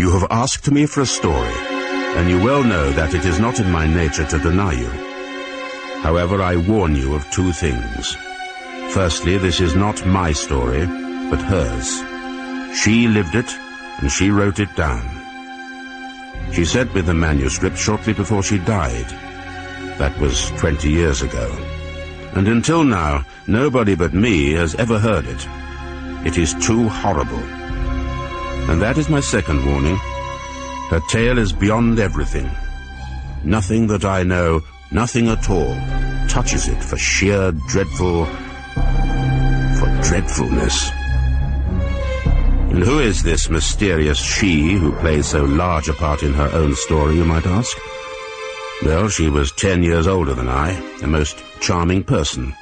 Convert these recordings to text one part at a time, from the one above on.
You have asked me for a story, and you well know that it is not in my nature to deny you. However, I warn you of two things. Firstly, this is not my story, but hers. She lived it, and she wrote it down. She sent me the manuscript shortly before she died. That was 20 years ago. And until now, nobody but me has ever heard it. It is too horrible. And that is my second warning. Her tale is beyond everything. Nothing that I know, nothing at all, touches it for sheer dreadfulness. And who is this mysterious she who plays so large a part in her own story, you might ask? Well, she was 10 years older than I, a most charming person,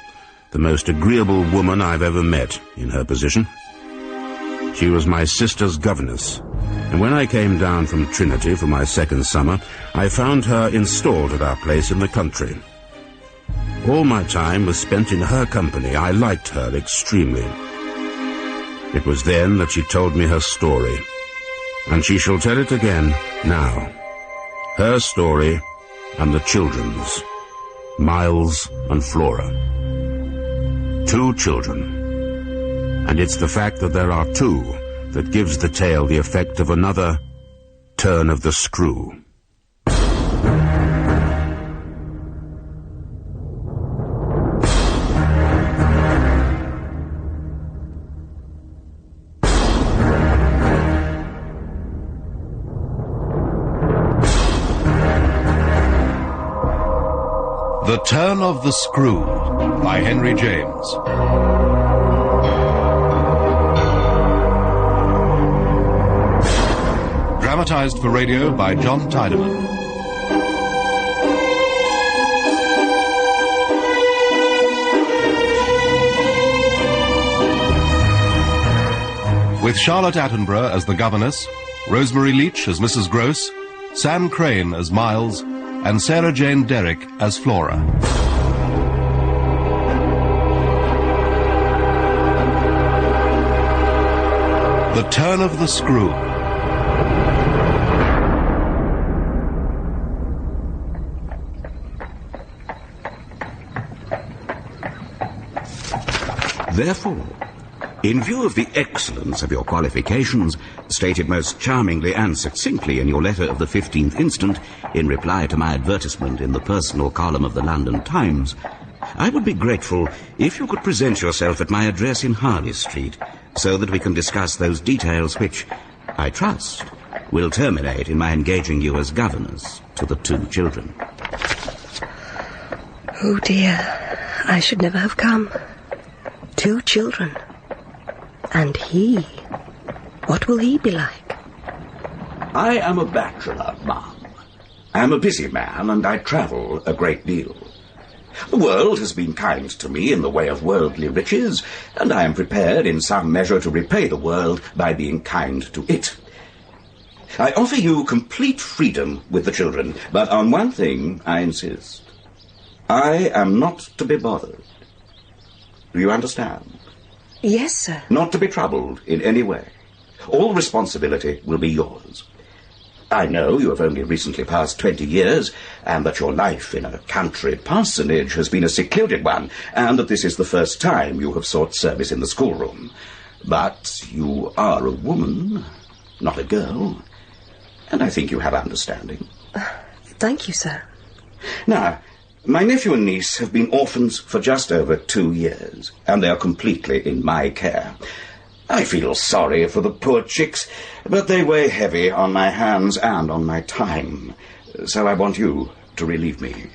the most agreeable woman I've ever met in her position. She was my sister's governess, and when I came down from Trinity for my second summer, I found her installed at our place in the country. All my time was spent in her company. I liked her extremely. It was then that she told me her story, and she shall tell it again now. Her story and the children's, Miles and Flora. 2 children. And it's the fact that there are 2 that gives the tale the effect of another turn of the screw. The Turn of the Screw by Henry James. Dramatized for radio by John Tydeman. With Charlotte Attenborough as the governess, Rosemary Leach as Mrs. Gross, Sam Crane as Miles, and Sarah Jane Derrick as Flora. The Turn of the Screw. Therefore, in view of the excellence of your qualifications, stated most charmingly and succinctly in your letter of the 15th instant, in reply to my advertisement in the personal column of the London Times, I would be grateful if you could present yourself at my address in Harley Street, so that we can discuss those details which, I trust, will terminate in my engaging you as governess to the 2 children. Oh dear, I should never have come. 2 children. And he, what will he be like? I am a bachelor, ma'am. I am a busy man, and I travel a great deal. The world has been kind to me in the way of worldly riches, and I am prepared in some measure to repay the world by being kind to it. I offer you complete freedom with the children, but on one thing I insist. I am not to be bothered. Do you understand? Yes, sir. Not to be troubled in any way. All responsibility will be yours. I know you have only recently passed 20 years, and that your life in a country parsonage has been a secluded one, and that this is the first time you have sought service in the schoolroom. But you are a woman, not a girl, and I think you have understanding. Thank you, sir. Now, my nephew and niece have been orphans for just over 2 years, and they are completely in my care. I feel sorry for the poor chicks, but they weigh heavy on my hands and on my time, so I want you to relieve me.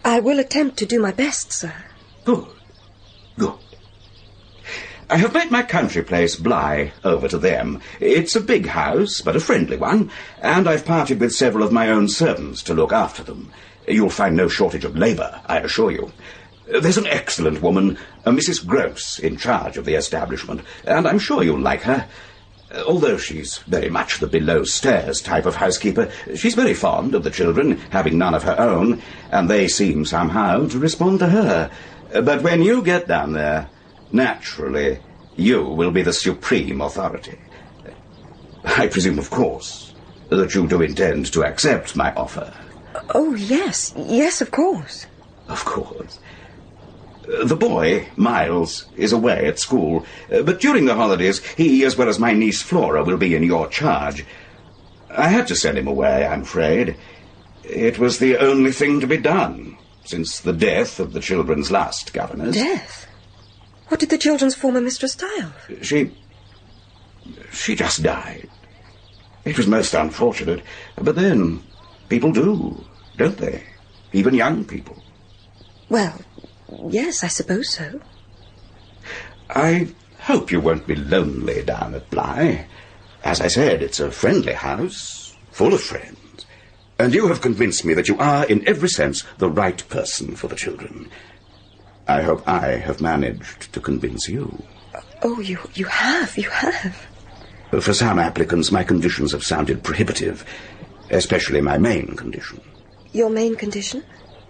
I will attempt to do my best, sir. Good. Good. I have made my country place, Bly, over to them. It's a big house, but a friendly one, and I've parted with several of my own servants to look after them. You'll find no shortage of labour, I assure you. There's an excellent woman, a Mrs. Gross, in charge of the establishment, and I'm sure you'll like her. Although she's very much the below-stairs type of housekeeper, she's very fond of the children, having none of her own, and they seem somehow to respond to her. But when you get down there, naturally, you will be the supreme authority. I presume, of course, that you do intend to accept my offer. Oh, yes. Yes, of course. Of course. The boy, Miles, is away at school, but during the holidays he, as well as my niece Flora, will be in your charge. I had to send him away, I'm afraid. It was the only thing to be done, since the death of the children's last governess. Death? What did the children's former mistress die of? She just died. It was most unfortunate, but then people do, don't they? Even young people. Well, yes, I suppose so. I hope you won't be lonely down at Bly. As I said, it's a friendly house, full of friends. And you have convinced me that you are, in every sense, the right person for the children. I hope I have managed to convince you. Oh, you have. For some applicants, my conditions have sounded prohibitive, especially my main condition. Your main condition?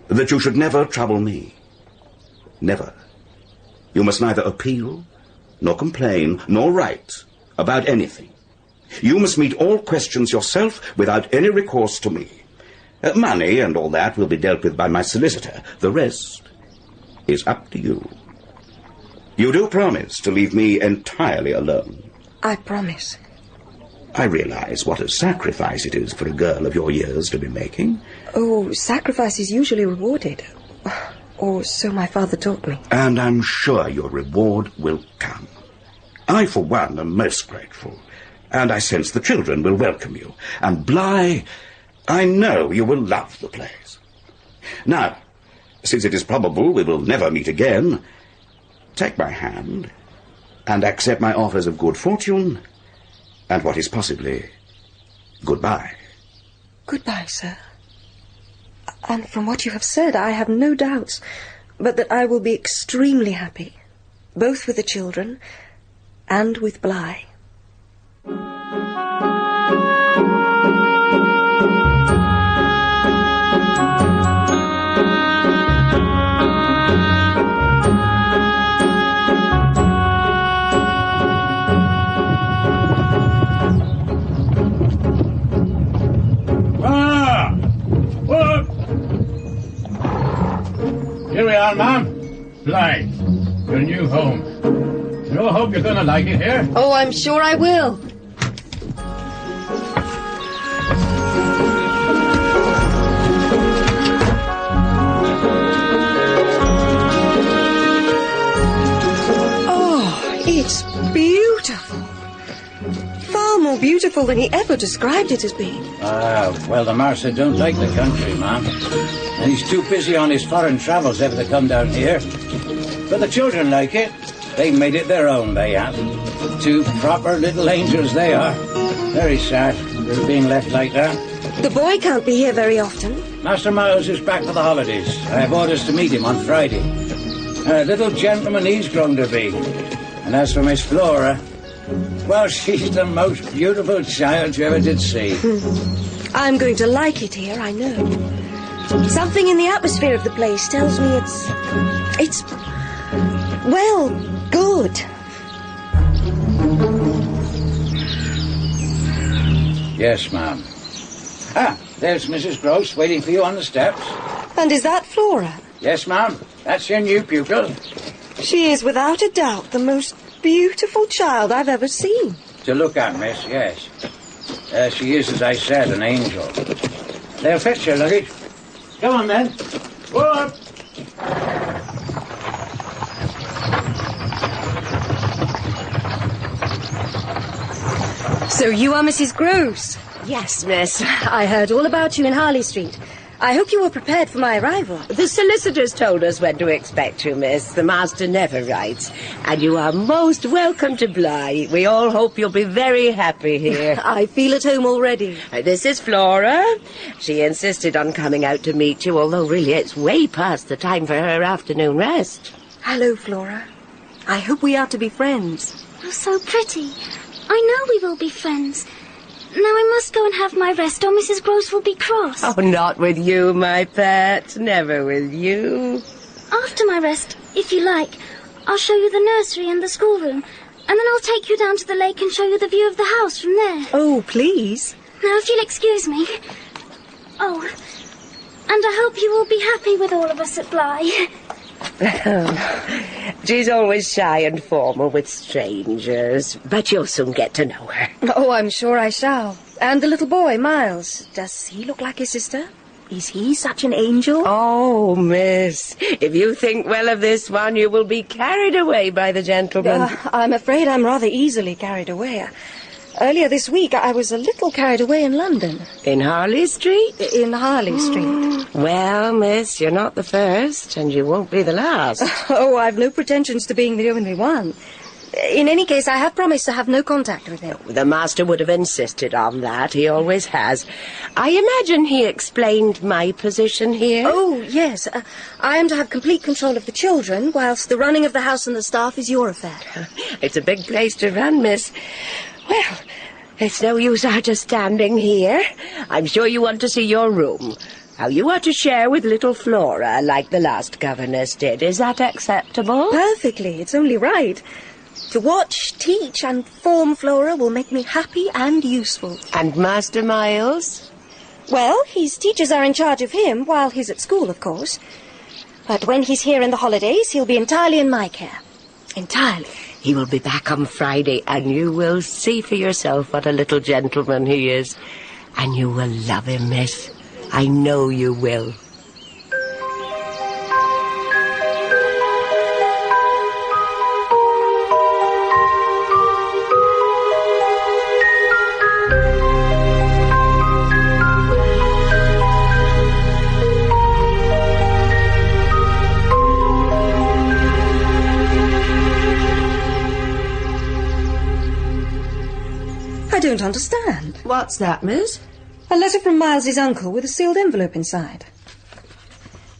That you should never trouble me. Never. You must neither appeal, nor complain, nor write about anything. You must meet all questions yourself without any recourse to me. Money and all that will be dealt with by my solicitor. The rest is up to you. You do promise to leave me entirely alone? I promise. I realize what a sacrifice it is for a girl of your years to be making. Oh, sacrifice is usually rewarded. Or so my father taught me. And I'm sure your reward will come. I, for one, am most grateful. And I sense the children will welcome you. And Bly, I know you will love the place. Now, since it is probable we will never meet again, take my hand and accept my offers of good fortune and what is possibly goodbye. Goodbye, sir. And from what you have said, I have no doubts but that I will be extremely happy, both with the children and with Bly. Here we are, ma'am. Bly, your new home. I hope you're going to like it here. Oh, I'm sure I will. Oh, it's beautiful. Far more beautiful than he ever described it as being. Well, the master don't like the country, ma'am. And he's too busy on his foreign travels ever to come down here. But the children like it. They made it their own, they have. Two proper little angels they are. Very sad they're being left like that. The boy can't be here very often. Master Miles is back for the holidays. I have orders to meet him on Friday. A little gentleman he's grown to be. And as for Miss Flora, well, she's the most beautiful child you ever did see. I'm going to like it here, I know. Something in the atmosphere of the place tells me it's well, good. Yes, ma'am. There's Mrs. Gross waiting for you on the steps. And is that Flora? Yes, ma'am. That's your new pupil. She is without a doubt the most beautiful child I've ever seen. To look at, miss, yes. She is, as I said, an angel. They'll fetch your luggage. Come on, then. Go up. So you are Mrs. Gross? Yes, miss. I heard all about you in Harley Street. I hope you were prepared for my arrival. The solicitors told us when to expect you, miss. The master never writes. And you are most welcome to Bly. We all hope you'll be very happy here. I feel at home already. This is Flora. She insisted on coming out to meet you, although really it's way past the time for her afternoon rest. Hello, Flora. I hope we are to be friends. You're so pretty. I know we will be friends. Now I must go and have my rest, or Mrs. Gross will be cross. Oh, not with you, my pet. Never with you. After my rest, if you like, I'll show you the nursery and the schoolroom, and then I'll take you down to the lake and show you the view of the house from there. Oh, please. Now, if you'll excuse me. Oh, and I hope you will be happy with all of us at Bly. She's always shy and formal with strangers, but you'll soon get to know her. Oh, I'm sure I shall. And the little boy, Miles, does he look like his sister? Is he such an angel? Oh, miss, if you think well of this one, you will be carried away by the gentleman. I'm afraid I'm rather easily carried away. Earlier this week, I was a little carried away in London. In Harley Street? In Harley Street. Well, miss, you're not the first, and you won't be the last. Oh, I've no pretensions to being the only one. In any case, I have promised to have no contact with him. The master would have insisted on that. He always has. I imagine he explained my position here. Oh, yes. I am to have complete control of the children, whilst the running of the house and the staff is your affair. It's a big place to run, miss. Well, it's no use our just standing here. I'm sure you want to see your room. How you are to share with little Flora, like the last governess did. Is that acceptable? Perfectly. It's only right. To watch, teach, and form Flora will make me happy and useful. And Master Miles? Well, his teachers are in charge of him, while he's at school, of course. But when he's here in the holidays, he'll be entirely in my care. Entirely. He will be back on Friday, and you will see for yourself what a little gentleman he is. And you will love him, miss. I know you will. I don't understand. What's that, miss? A letter from Miles's uncle with a sealed envelope inside.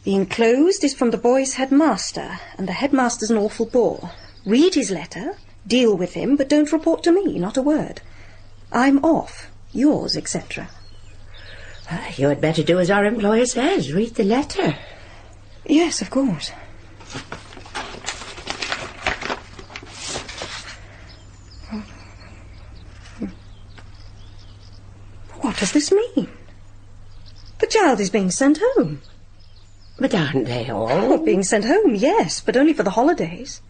The enclosed is from the boy's headmaster, and the headmaster's an awful bore. Read his letter, deal with him, but don't report to me, not a word. I'm off. Yours, etc. You had better do as our employer says. Read the letter. Yes, of course. What does this mean? The child is being sent home. But aren't they all? Oh, being sent home, yes, but only for the holidays.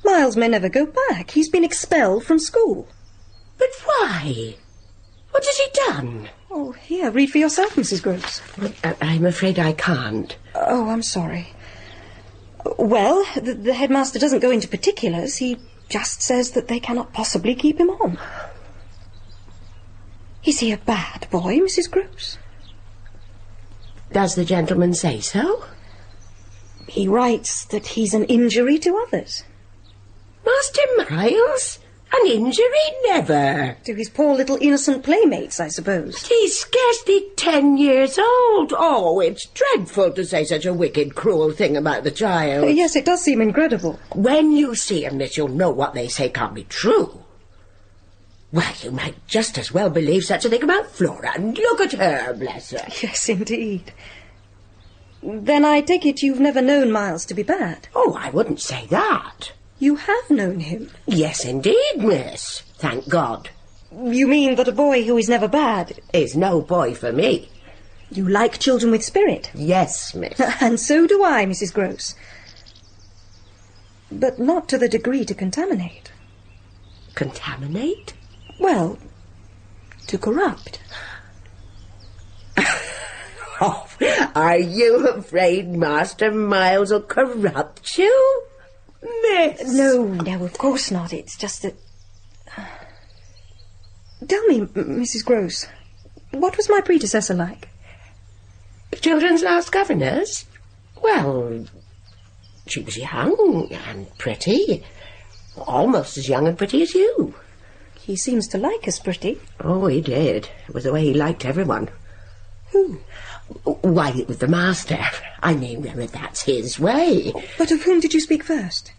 Miles may never go back. He's been expelled from school. But why? What has he done? Oh, here, read for yourself, Mrs. Gross. I'm afraid I can't. Oh, I'm sorry. Well, the headmaster doesn't go into particulars. He just says that they cannot possibly keep him on. Is he a bad boy, Mrs. Gross? Does the gentleman say so? He writes that he's an injury to others. Master Miles? An injury? Never. To his poor little innocent playmates, I suppose. He's scarcely 10 years old. Oh, it's dreadful to say such a wicked, cruel thing about the child. Yes, it does seem incredible. When you see him, miss, you'll know what they say can't be true. Well, you might just as well believe such a thing about Flora. And look at her, bless her. Yes, indeed. Then I take it you've never known Miles to be bad? Oh, I wouldn't say that. You have known him? Yes, indeed, miss. Thank God. You mean that a boy who is never bad is no boy for me. You like children with spirit? Yes, miss. And so do I, Mrs. Gross. But not to the degree to contaminate. Contaminate? Well, to corrupt. Oh, are you afraid Master Miles will corrupt you, miss? No, of course not. It's just that... Tell me, Mrs. Gross, what was my predecessor like? Children's last governess? Well, she was young and pretty. Almost as young and pretty as you. He seems to like us pretty. Oh, he did. It was the way he liked everyone. Who? Why, it was the master. I mean, that's his way. But of whom did you speak first?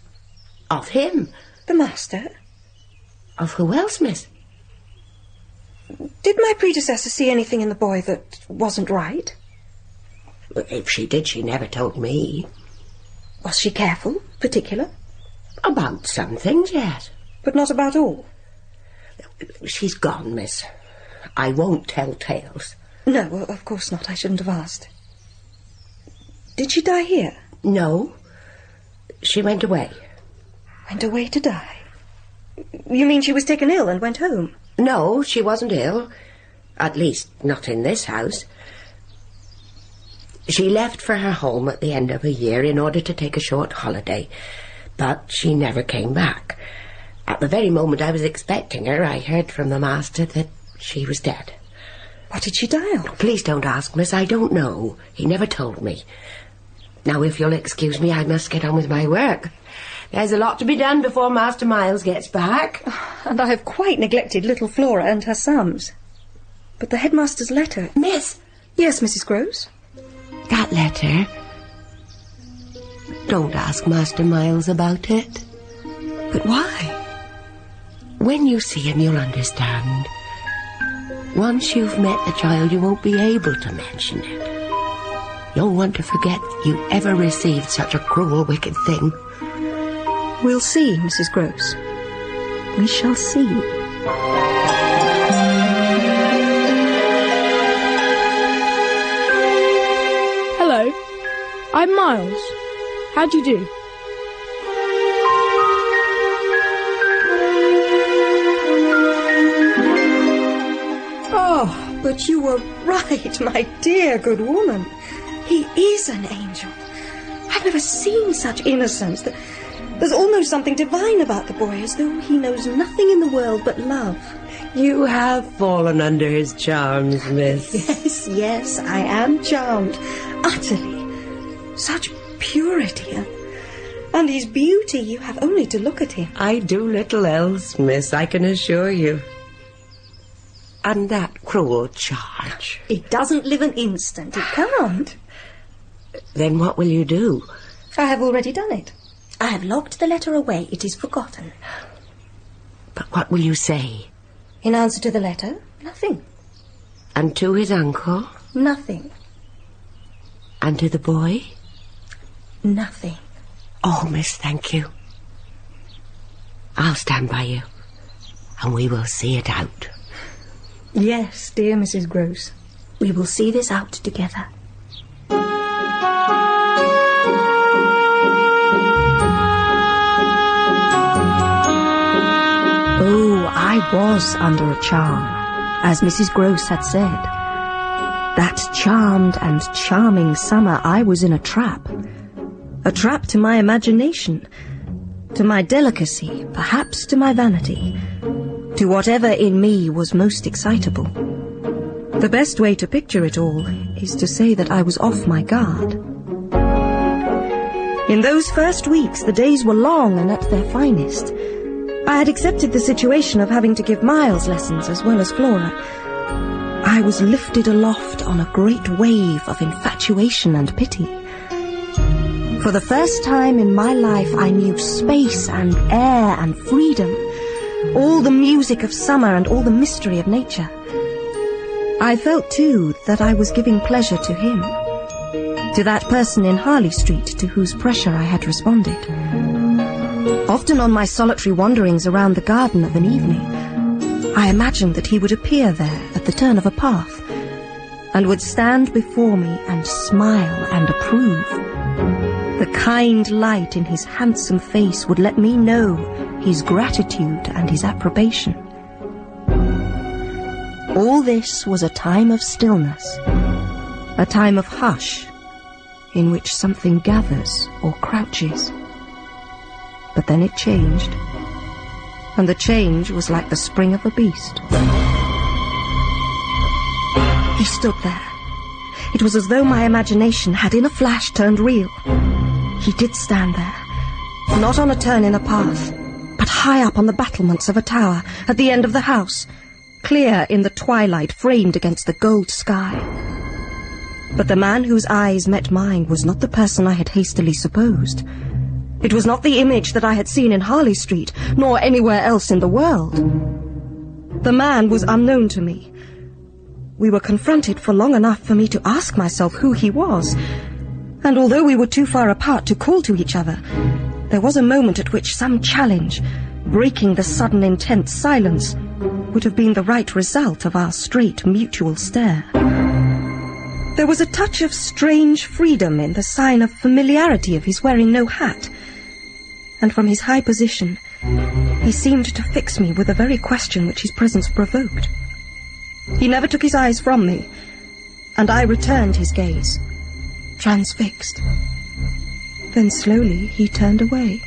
Of him. The master? Of who else, miss? Did my predecessor see anything in the boy that wasn't right? If she did, she never told me. Was she careful, particular? About some things, yes. But not about all? She's gone, miss. I won't tell tales. No, of course not. I shouldn't have asked. Did she die here? No. She went away. Went away to die? You mean she was taken ill and went home? No, she wasn't ill. At least, not in this house. She left for her home at the end of a year in order to take a short holiday, but she never came back. At the very moment I was expecting her, I heard from the master that she was dead. What did she die of? Please don't ask, miss. I don't know. He never told me. Now, if you'll excuse me, I must get on with my work. There's a lot to be done before Master Miles gets back. And I have quite neglected little Flora and her sums. But the headmaster's letter... Miss! Yes, Mrs. Groves? That letter... Don't ask Master Miles about it. But why? When you see him, you'll understand. Once you've met the child, you won't be able to mention it. You'll want to forget you ever received such a cruel, wicked thing. We'll see, Mrs. Groves. We shall see. Hello, I'm Miles. How do you do? Oh, but you were right, my dear good woman. He is an angel. I've never seen such innocence. There's almost something divine about the boy, as though he knows nothing in the world but love. You have fallen under his charms, miss. Yes, yes, I am charmed. Utterly. Such purity and his beauty, you have only to look at him. I do little else, miss, I can assure you. And that cruel charge. It doesn't live an instant. It can't. Then what will you do? I have already done it. I have locked the letter away. It is forgotten. But what will you say? In answer to the letter, nothing. And to his uncle? Nothing. And to the boy? Nothing. Oh, miss, thank you. I'll stand by you, and we will see it out. Yes, dear Mrs. Groves. We will see this out together. Oh, I was under a charm, as Mrs. Groves had said. That charmed and charming summer I was in a trap to my imagination, to my delicacy, perhaps to my vanity, to whatever in me was most excitable. The best way to picture it all is to say that I was off my guard. In those first weeks, the days were long and at their finest. I had accepted the situation of having to give Miles lessons as well as Flora. I was lifted aloft on a great wave of infatuation and pity. For the first time in my life, I knew space and air and freedom, all the music of summer and all the mystery of nature. I felt, too, that I was giving pleasure to him, to that person in Harley Street to whose pressure I had responded. Often on my solitary wanderings around the garden of an evening, I imagined that he would appear there at the turn of a path, and would stand before me and smile and approve. The kind light in his handsome face would let me know his gratitude and his approbation. All this was a time of stillness, a time of hush, in which something gathers or crouches. But then it changed, and the change was like the spring of a beast. He stood there. It was as though my imagination had in a flash turned real. He did stand there, not on a turn in a path, but high up on the battlements of a tower at the end of the house, clear in the twilight framed against the gold sky. But the man whose eyes met mine was not the person I had hastily supposed. It was not the image that I had seen in Harley Street, nor anywhere else in the world. The man was unknown to me. We were confronted for long enough for me to ask myself who he was, and although we were too far apart to call to each other, there was a moment at which some challenge, breaking the sudden intense silence, would have been the right result of our straight mutual stare. There was a touch of strange freedom in the sign of familiarity of his wearing no hat, and from his high position he seemed to fix me with the very question which his presence provoked. He never took his eyes from me, and I returned his gaze, transfixed. Then slowly he turned away,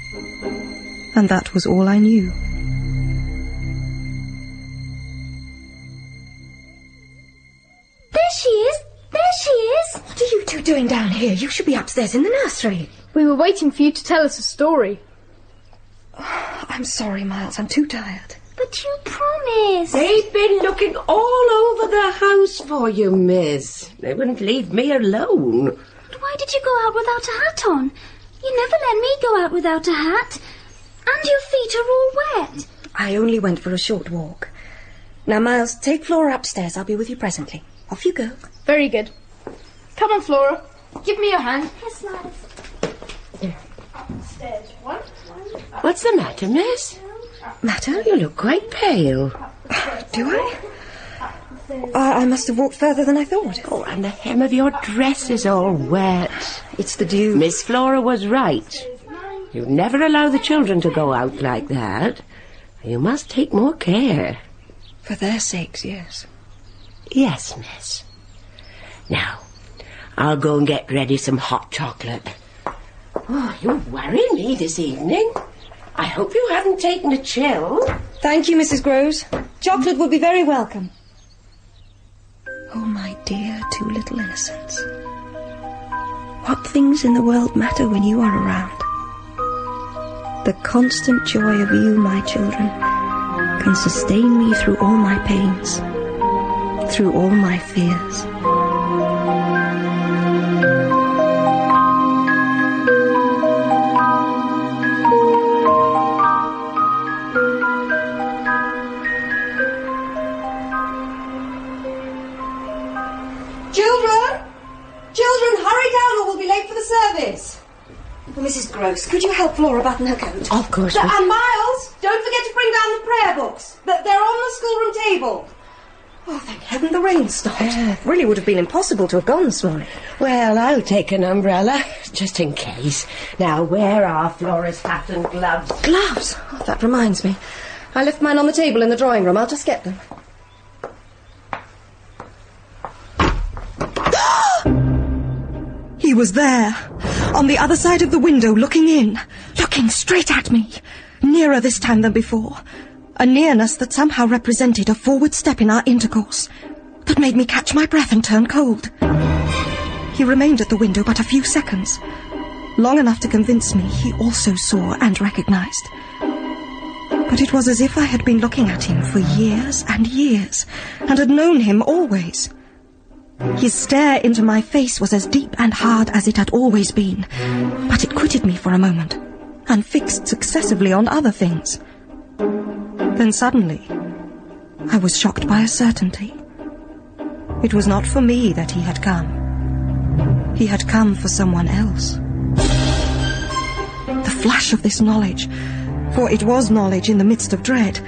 and that was all I knew. There she is! There she is! What are you two doing down here? You should be upstairs in the nursery. We were waiting for you to tell us a story. Oh, I'm sorry, Miles. I'm too tired. But you promised. They've been looking all over the house for you, miss. They wouldn't leave me alone. But why did you go out without a hat on? You never let me go out without a hat. And your feet are all wet. I only went for a short walk. Now, Miles, take Flora upstairs. I'll be with you presently. Off you go. Very good. Come on, Flora. Give me your hand. Yes, Miles. Upstairs. One. What's the matter, miss? Matter? You look quite pale. Do I? I must have walked further than I thought. Oh, and the hem of your dress is all wet. It's the dew. Miss Flora was right. You never allow the children to go out like that. You must take more care. For their sakes, yes. Yes, miss. Now, I'll go and get ready some hot chocolate. Oh, you're worrying me this evening. I hope you haven't taken a chill. Thank you, Mrs. Groves. Chocolate will be very welcome. Oh, my dear two little innocents. What things in the world matter when you are around? The constant joy of you, my children, can sustain me through all my pains, through all my fears. Children, hurry down or we'll be late for the service. Well, Mrs. Gross, could you help Flora button her coat? Of course. And Miles, don't forget to bring down the prayer books. They're on the schoolroom table. Oh, thank heaven the rain stopped. It really would have been impossible to have gone this morning. Well, I'll take an umbrella, just in case. Now, where are Flora's hat and gloves? Gloves? Oh, that reminds me. I left mine on the table in the drawing room. I'll just get them. He was there, on the other side of the window, looking in, looking straight at me, nearer this time than before, a nearness that somehow represented a forward step in our intercourse, that made me catch my breath and turn cold. He remained at the window but a few seconds, long enough to convince me he also saw and recognized. But it was as if I had been looking at him for years and years, and had known him always. His stare into my face was as deep and hard as it had always been, but it quitted me for a moment, and fixed successively on other things. Then suddenly, I was shocked by a certainty. It was not for me that he had come. He had come for someone else. The flash of this knowledge, for it was knowledge in the midst of dread,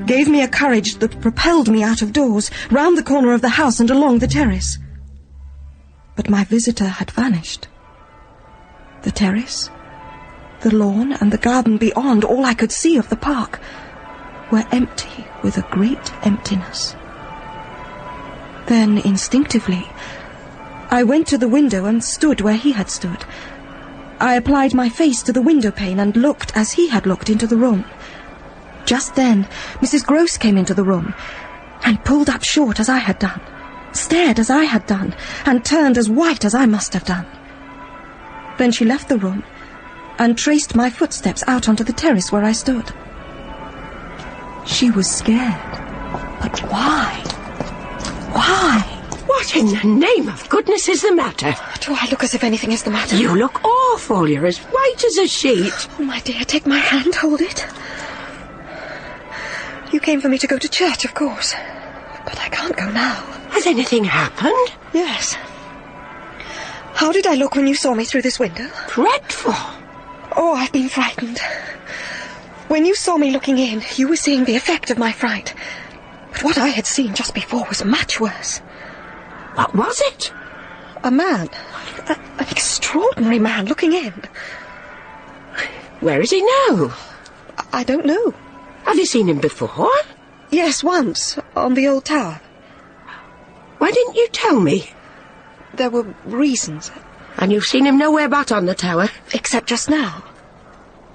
gave me a courage that propelled me out of doors, round the corner of the house and along the terrace. But my visitor had vanished. The terrace, the lawn, and the garden beyond, all I could see of the park, were empty with a great emptiness. Then, instinctively, I went to the window and stood where he had stood. I applied my face to the window pane and looked as he had looked into the room. Just then, Mrs. Gross came into the room and pulled up short as I had done, stared as I had done, and turned as white as I must have done. Then she left the room and traced my footsteps out onto the terrace where I stood. She was scared. But why? Why? What in the name of goodness is the matter? Do I look as if anything is the matter? You look awful. You're as white as a sheet. Oh, my dear, take my hand, hold it. You came for me to go to church, of course. But I can't go now. Has anything happened? Yes. How did I look when you saw me through this window? Dreadful. Oh, I've been frightened. When you saw me looking in, you were seeing the effect of my fright. But what I had seen just before was much worse. What was it? A man. An extraordinary man looking in. Where is he now? I don't know. Have you seen him before? Yes, once, on the old tower. Why didn't you tell me? There were reasons. And you've seen him nowhere but on the tower? Except just now.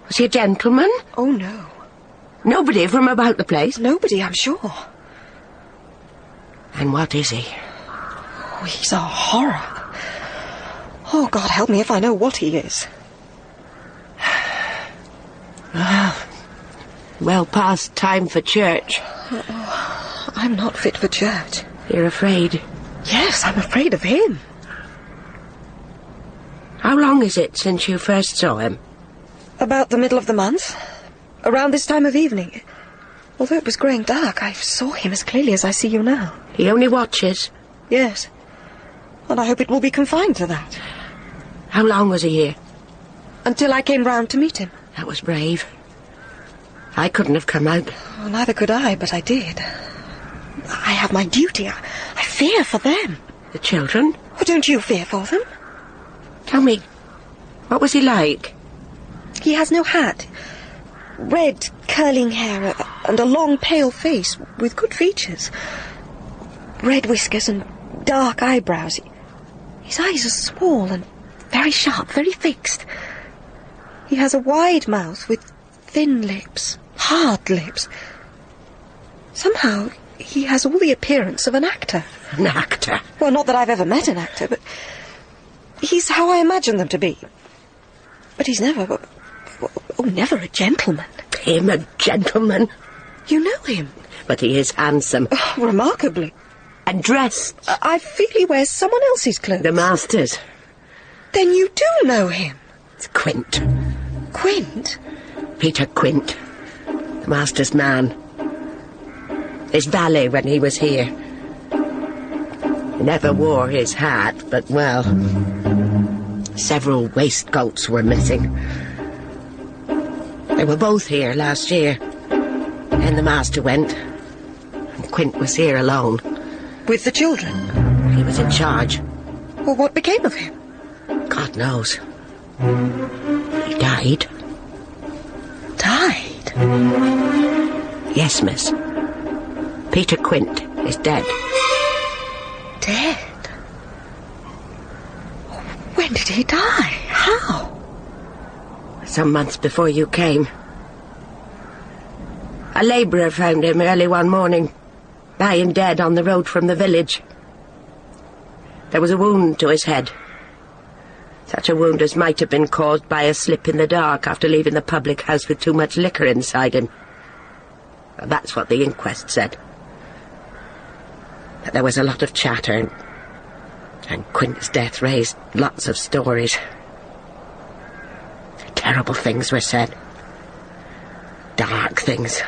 Was he a gentleman? Oh, no. Nobody from about the place? Nobody, I'm sure. And what is he? Oh, he's a horror. Oh, God help me if I know what he is. Well past time for church. Oh, I'm not fit for church. You're afraid? Yes, I'm afraid of him. How long is it since you first saw him? About the middle of the month. Around this time of evening. Although it was growing dark, I saw him as clearly as I see you now. He only watches? Yes. And I hope it will be confined to that. How long was he here? Until I came round to meet him. That was brave. I couldn't have come out. Well, neither could I, but I did. I have my duty. I fear for them. The children? Oh, don't you fear for them? Tell me, what was he like? He has no hat. Red, curling hair and a long, pale face with good features. Red whiskers and dark eyebrows. His eyes are small and very sharp, very fixed. He has a wide mouth with thin lips, hard lips. Somehow, he has all the appearance of an actor. An actor? Well, not that I've ever met an actor, but he's how I imagine them to be. But he's never... Oh, never a gentleman. Him a gentleman? You know him. But he is handsome. Oh, remarkably. And dressed. I feel he wears someone else's clothes. The master's. Then you do know him. It's Quint. Quint? Peter Quint. The master's man. His valet when he was here. He never wore his hat, but, well, several waistcoats were missing. They were both here last year. Then the master went, and Quint was here alone. With the children? He was in charge. Well, what became of him? God knows. He died. Died? Yes, miss. Peter Quint is dead. Dead? When did he die? How? Some months before you came. A labourer found him early one morning, lying dead on the road from the village. There was a wound to his head. Such a wound as might have been caused by a slip in the dark after leaving the public house with too much liquor inside him. Well, that's what the inquest said. But there was a lot of chatter, and Quint's death raised lots of stories. Terrible things were said. Dark things.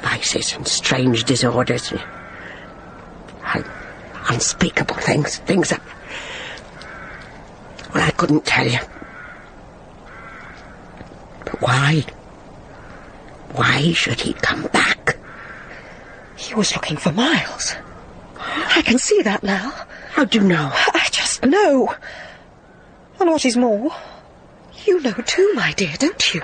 Vices and strange disorders. Unspeakable things. Things that... Well, I couldn't tell you. But why? Why should he come back? He was looking for Miles. I can see that now. How do you know? I just know. And what is more, you know too, my dear, don't you?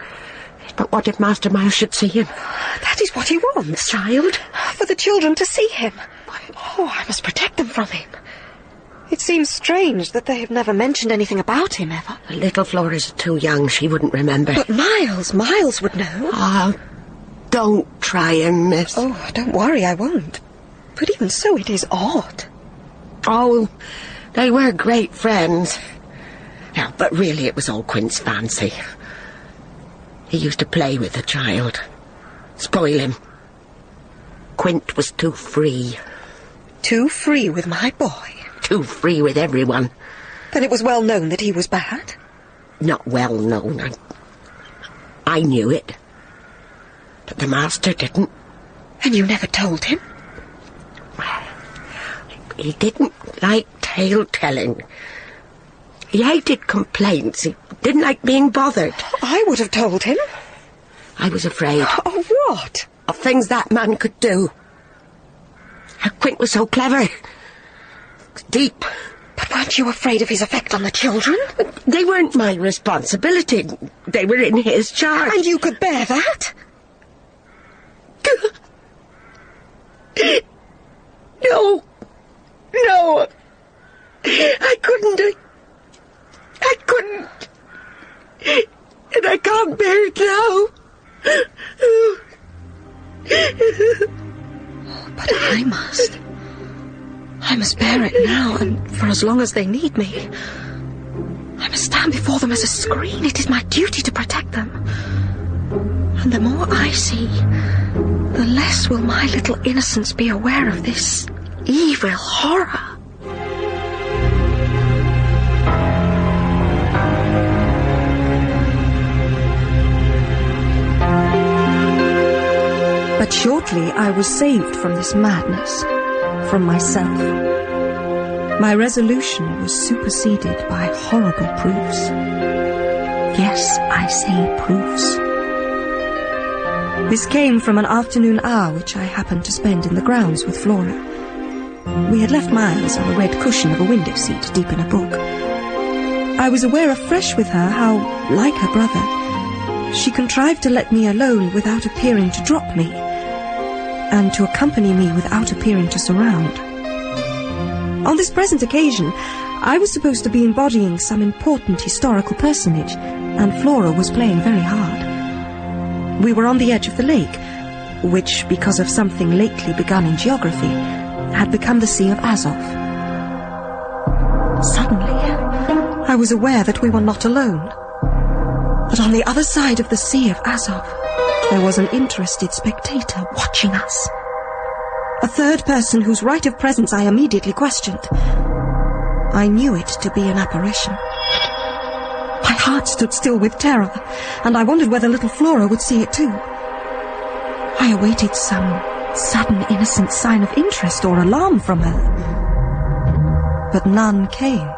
But what if Master Miles should see him? That is what he wants. Child? For the children to see him. Oh, I must protect them from him. It seems strange that they have never mentioned anything about him ever. Little Flora's too young, she wouldn't remember. But Miles would know. Oh, don't try him, miss. Oh, don't worry, I won't. But even so, it is odd. Oh, they were great friends. Yeah, but really it was all Quint's fancy. He used to play with the child. Spoil him. Quint was too free. Too free with my boy? Too free with everyone. Then it was well known that he was bad? Not well known. I knew it. But the master didn't. And you never told him? He didn't like tale-telling. He hated complaints. He didn't like being bothered. I would have told him. I was afraid. Of what? Of things that man could do. Quint was so clever. Deep. But weren't you afraid of his effect on the children? They weren't my responsibility. They were in his charge. And you could bear that? No. No. I couldn't. I couldn't. And I can't bear it now. But I must. I must bear it now, and for as long as they need me. I must stand before them as a screen. It is my duty to protect them. And the more I see, the less will my little innocents be aware of this evil horror. But shortly I was saved from this madness, from myself. My resolution was superseded by horrible proofs. Yes, I say proofs. This came from an afternoon hour which I happened to spend in the grounds with Flora. We had left Miles on the red cushion of a window seat deep in a book. I was aware afresh with her how, like her brother, she contrived to let me alone without appearing to drop me, and to accompany me without appearing to surround. On this present occasion, I was supposed to be embodying some important historical personage, and Flora was playing very hard. We were on the edge of the lake, which, because of something lately begun in geography, had become the Sea of Azov. Suddenly, I was aware that we were not alone, that on the other side of the Sea of Azov, there was an interested spectator watching us. A third person whose right of presence I immediately questioned. I knew it to be an apparition. My heart stood still with terror, and I wondered whether little Flora would see it too. I awaited some sudden innocent sign of interest or alarm from her. But none came.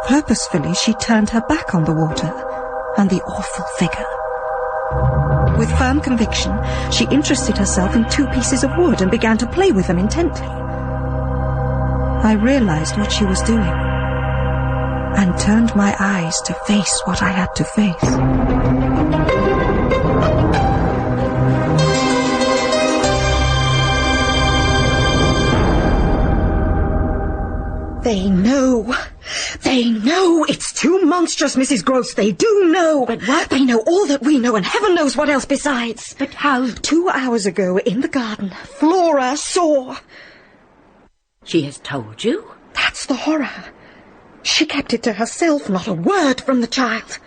Purposefully, she turned her back on the water and the awful figure. With firm conviction, she interested herself in 2 pieces of wood and began to play with them intently. I realized what she was doing, and turned my eyes to face what I had to face. They know. They know. It's too monstrous, Mrs. Gross. They do know. But what? They know all that we know, and heaven knows what else besides. But how? 2 hours ago, in the garden, Flora saw... She has told you? That's the horror. She kept it to herself, not a word from the child.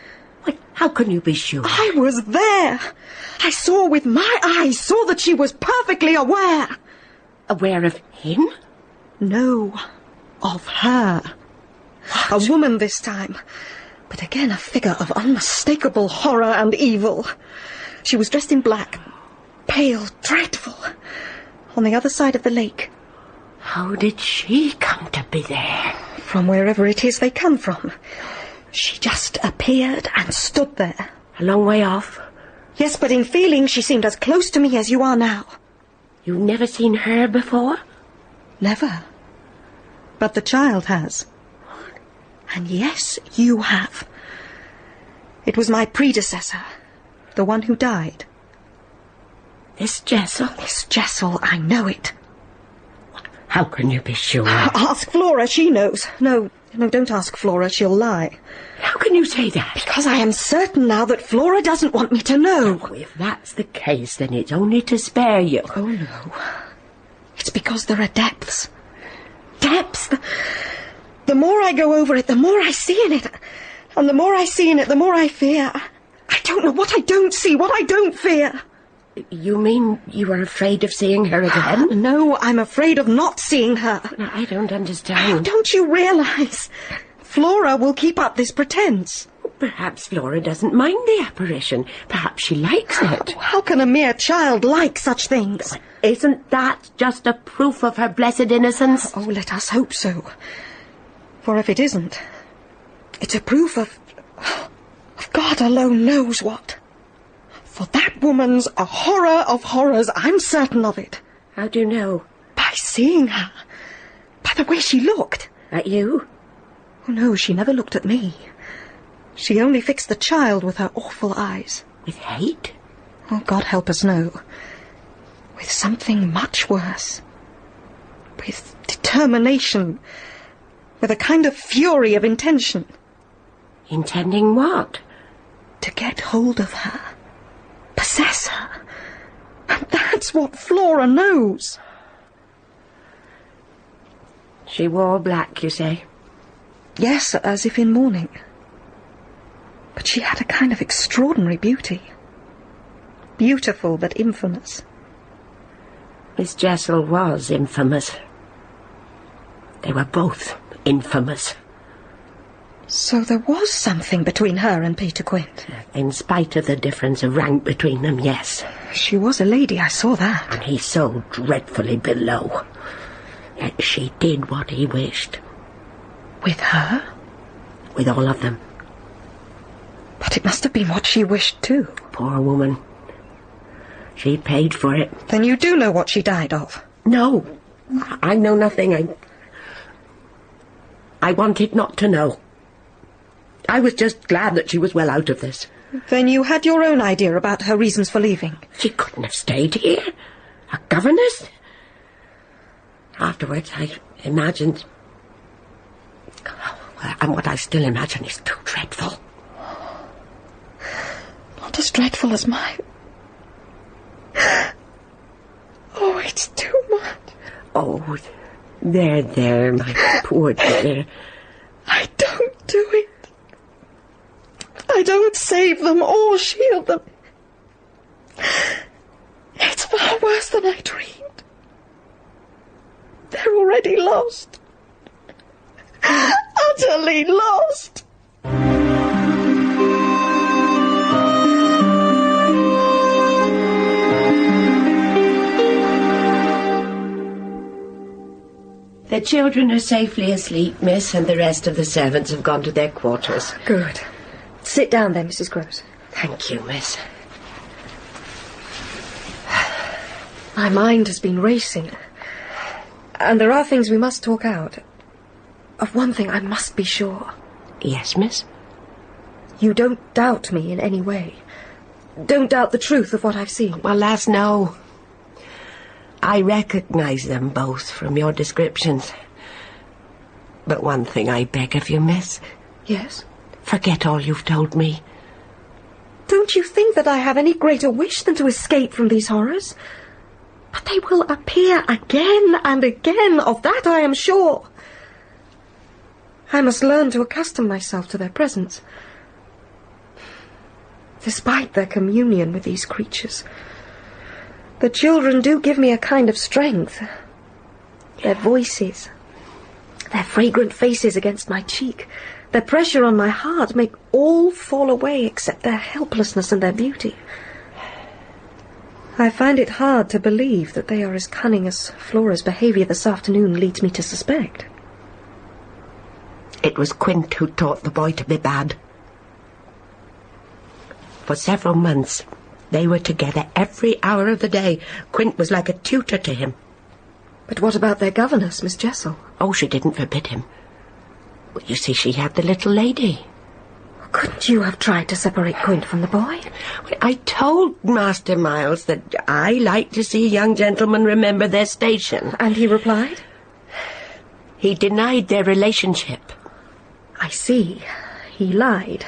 What? How can you be sure? I was there. I saw with my eyes, saw that she was perfectly aware. Aware of him? No, of her. What? A woman this time, but again a figure of unmistakable horror and evil. She was dressed in black, pale, dreadful, on the other side of the lake. How did she come to be there? From wherever it is they come from. She just appeared and stood there. A long way off? Yes, but in feeling she seemed as close to me as you are now. You've never seen her before? Never. But the child has. And yes, you have. It was my predecessor, the one who died. Miss Jessel? Miss Jessel, I know it. How can you be sure? Ask Flora, she knows. No, don't ask Flora, she'll lie. How can you say that? Because I am certain now that Flora doesn't want me to know. Oh, if that's the case, then it's only to spare you. Oh, no. It's because there are depths. Depths. The more I go over it, the more I see in it. And the more I see in it, the more I fear. I don't know what I don't see, what I don't fear. You mean you are afraid of seeing her again? No, I'm afraid of not seeing her. I don't understand. Don't you realize? Flora will keep up this pretense. Perhaps Flora doesn't mind the apparition. Perhaps she likes it. How can a mere child like such things? Isn't that just a proof of her blessed innocence? Oh, let us hope so. For if it isn't, it's a proof of God alone knows what. For that woman's a horror of horrors, I'm certain of it. How do you know? By seeing her. By the way she looked. At you? Oh, no, she never looked at me. She only fixed the child with her awful eyes. With hate? Oh, God help us, no. With something much worse. With determination. With a kind of fury of intention. Intending what? To get hold of her. Possess her. And that's what Flora knows. She wore black, you say? Yes, as if in mourning. But she had a kind of extraordinary beauty. Beautiful but infamous. Miss Jessel was infamous. They were both infamous. So there was something between her and Peter Quint? In spite of the difference of rank between them, yes. She was a lady, I saw that. And he's so dreadfully below. Yet she did what he wished. With her? With all of them. But it must have been what she wished too. Poor woman. She paid for it. Then you do know what she died of? No. I know nothing. I wanted not to know. I was just glad that she was well out of this. Then you had your own idea about her reasons for leaving? She couldn't have stayed here. A governess? Afterwards, I imagined... And what I still imagine is too dreadful. Not as dreadful as mine. Oh, it's too much. Oh, there, my poor dear. I don't do it. I don't save them or shield them. It's far worse than I dreamed. They're already lost. Utterly lost. The children are safely asleep, miss, and the rest of the servants have gone to their quarters. Good. Sit down then, Mrs. Gross. Thank you, miss. My mind has been racing. And there are things we must talk out. Of one thing I must be sure. Yes, miss? You don't doubt me in any way. Don't doubt the truth of what I've seen. Well, lass, no. I recognise them both from your descriptions. But one thing I beg of you, miss. Yes? Forget all you've told me. Don't you think that I have any greater wish than to escape from these horrors? But they will appear again and again, of that I am sure. I must learn to accustom myself to their presence. Despite their communion with these creatures, the children do give me a kind of strength. Their voices, their fragrant faces against my cheek, their pressure on my heart make all fall away except their helplessness and their beauty. I find it hard to believe that they are as cunning as Flora's behaviour this afternoon leads me to suspect. It was Quint who taught the boy to be bad. For several months, they were together every hour of the day. Quint was like a tutor to him. But what about their governess, Miss Jessel? Oh, she didn't forbid him. Well, you see, she had the little lady. Couldn't you have tried to separate Quint from the boy? Well, I told Master Miles that I like to see young gentlemen remember their station. And he replied? He denied their relationship. I see. He lied.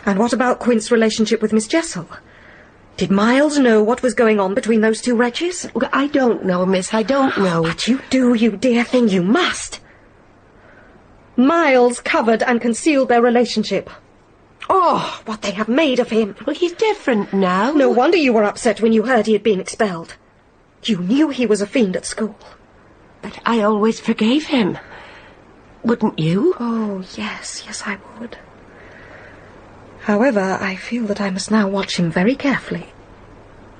And what about Quint's relationship with Miss Jessel? Did Miles know what was going on between those two wretches? Well, I don't know, miss, I don't know. But you do, you dear thing, you must. Miles covered and concealed their relationship. Oh, what they have made of him. Well, he's different now. No wonder you were upset when you heard he had been expelled. You knew he was a fiend at school. But I always forgave him. Wouldn't you? Oh, yes, I would. However, I feel that I must now watch him very carefully.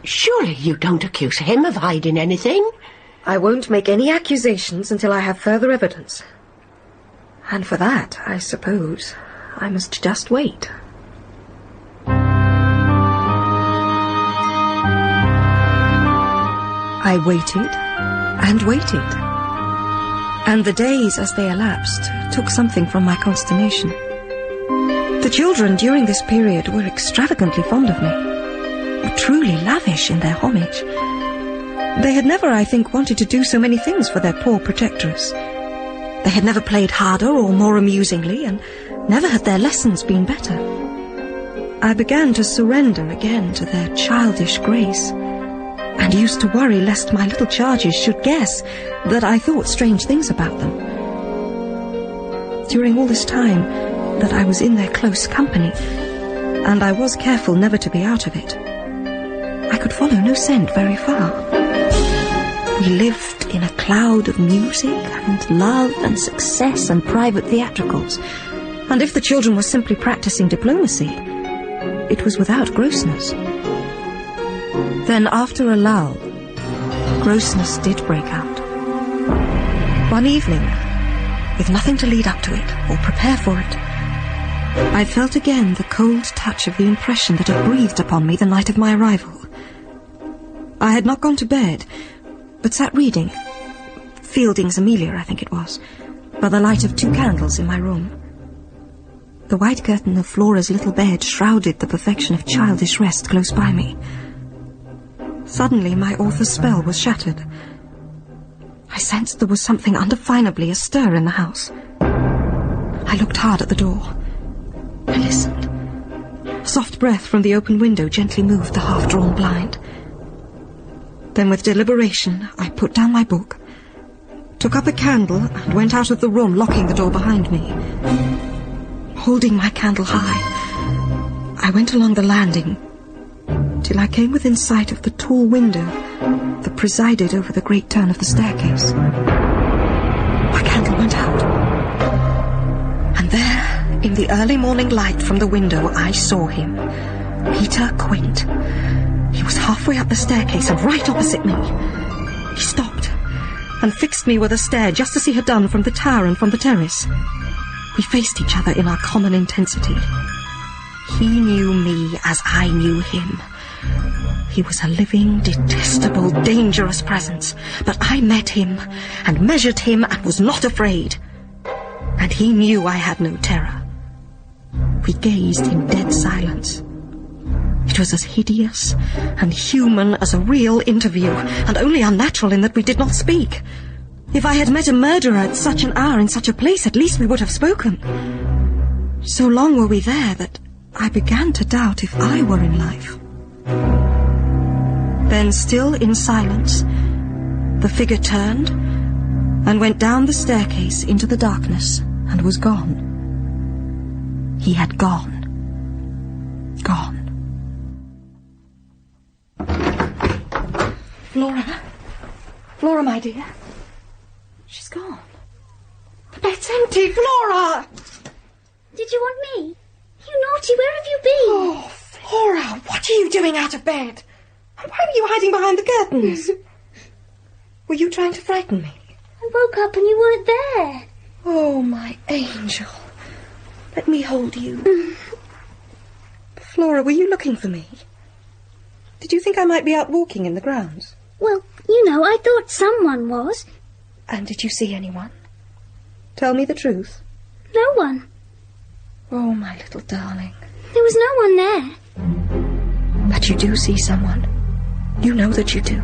Surely you don't accuse him of hiding anything? I won't make any accusations until I have further evidence. And for that, I suppose, I must just wait. I I waited and waited. And the days as they elapsed took something from my consternation. The children during this period were extravagantly fond of me, were truly lavish in their homage. They had never, I think, wanted to do so many things for their poor protectress. They had never played harder or more amusingly, and never had their lessons been better. I began to surrender again to their childish grace, and used to worry lest my little charges should guess that I thought strange things about them. During all this time that I was in their close company, and I was careful never to be out of it, I could follow no scent very far. We lived in a cloud of music and love and success and private theatricals, and if the children were simply practicing diplomacy, it was without grossness. Then, after a lull, grossness did break out. One evening, with nothing to lead up to it or prepare for it, I felt again the cold touch of the impression that had breathed upon me the night of my arrival. I had not gone to bed, but sat reading, Fielding's Amelia, I think it was, by the light of 2 candles in my room. The white curtain of Flora's little bed shrouded the perfection of childish rest close by me. Suddenly my author's spell was shattered. I sensed there was something undefinably astir in the house. I looked hard at the door. I listened. A soft breath from the open window gently moved the half-drawn blind. Then with deliberation I put down my book, took up a candle and went out of the room, locking the door behind me. Holding my candle high, I went along the landing till I came within sight of the tall window that presided over the great turn of the staircase. My candle went out, and there, in the early morning light from the window, I saw him, Peter Quint. He was halfway up the staircase and right opposite me. He stopped and fixed me with a stare just as he had done from the tower and from the terrace. We faced each other in our common intensity. He knew me as I knew him. He was a living, detestable, dangerous presence, but I met him and measured him and was not afraid. And he knew I had no terror. We gazed in dead silence. It was as hideous and human as a real interview, and only unnatural in that we did not speak. If I had met a murderer at such an hour in such a place, at least we would have spoken. So long were we there that I began to doubt if I were in life. Then, still in silence, the figure turned and went down the staircase into the darkness and was gone. He had gone. Gone. Flora, my dear. She's gone. The bed's empty, Flora! Did you want me? You naughty, where have you been? Oh, Flora, what are you doing out of bed? And why were you hiding behind the curtains? Were you trying to frighten me? I woke up and you weren't there. Oh, my angel. Let me hold you. Flora, were you looking for me? Did you think I might be out walking in the grounds? Well, you know, I thought someone was. And did you see anyone? Tell me the truth. No one. Oh, my little darling. There was no one there. But you do see someone. You know that you do.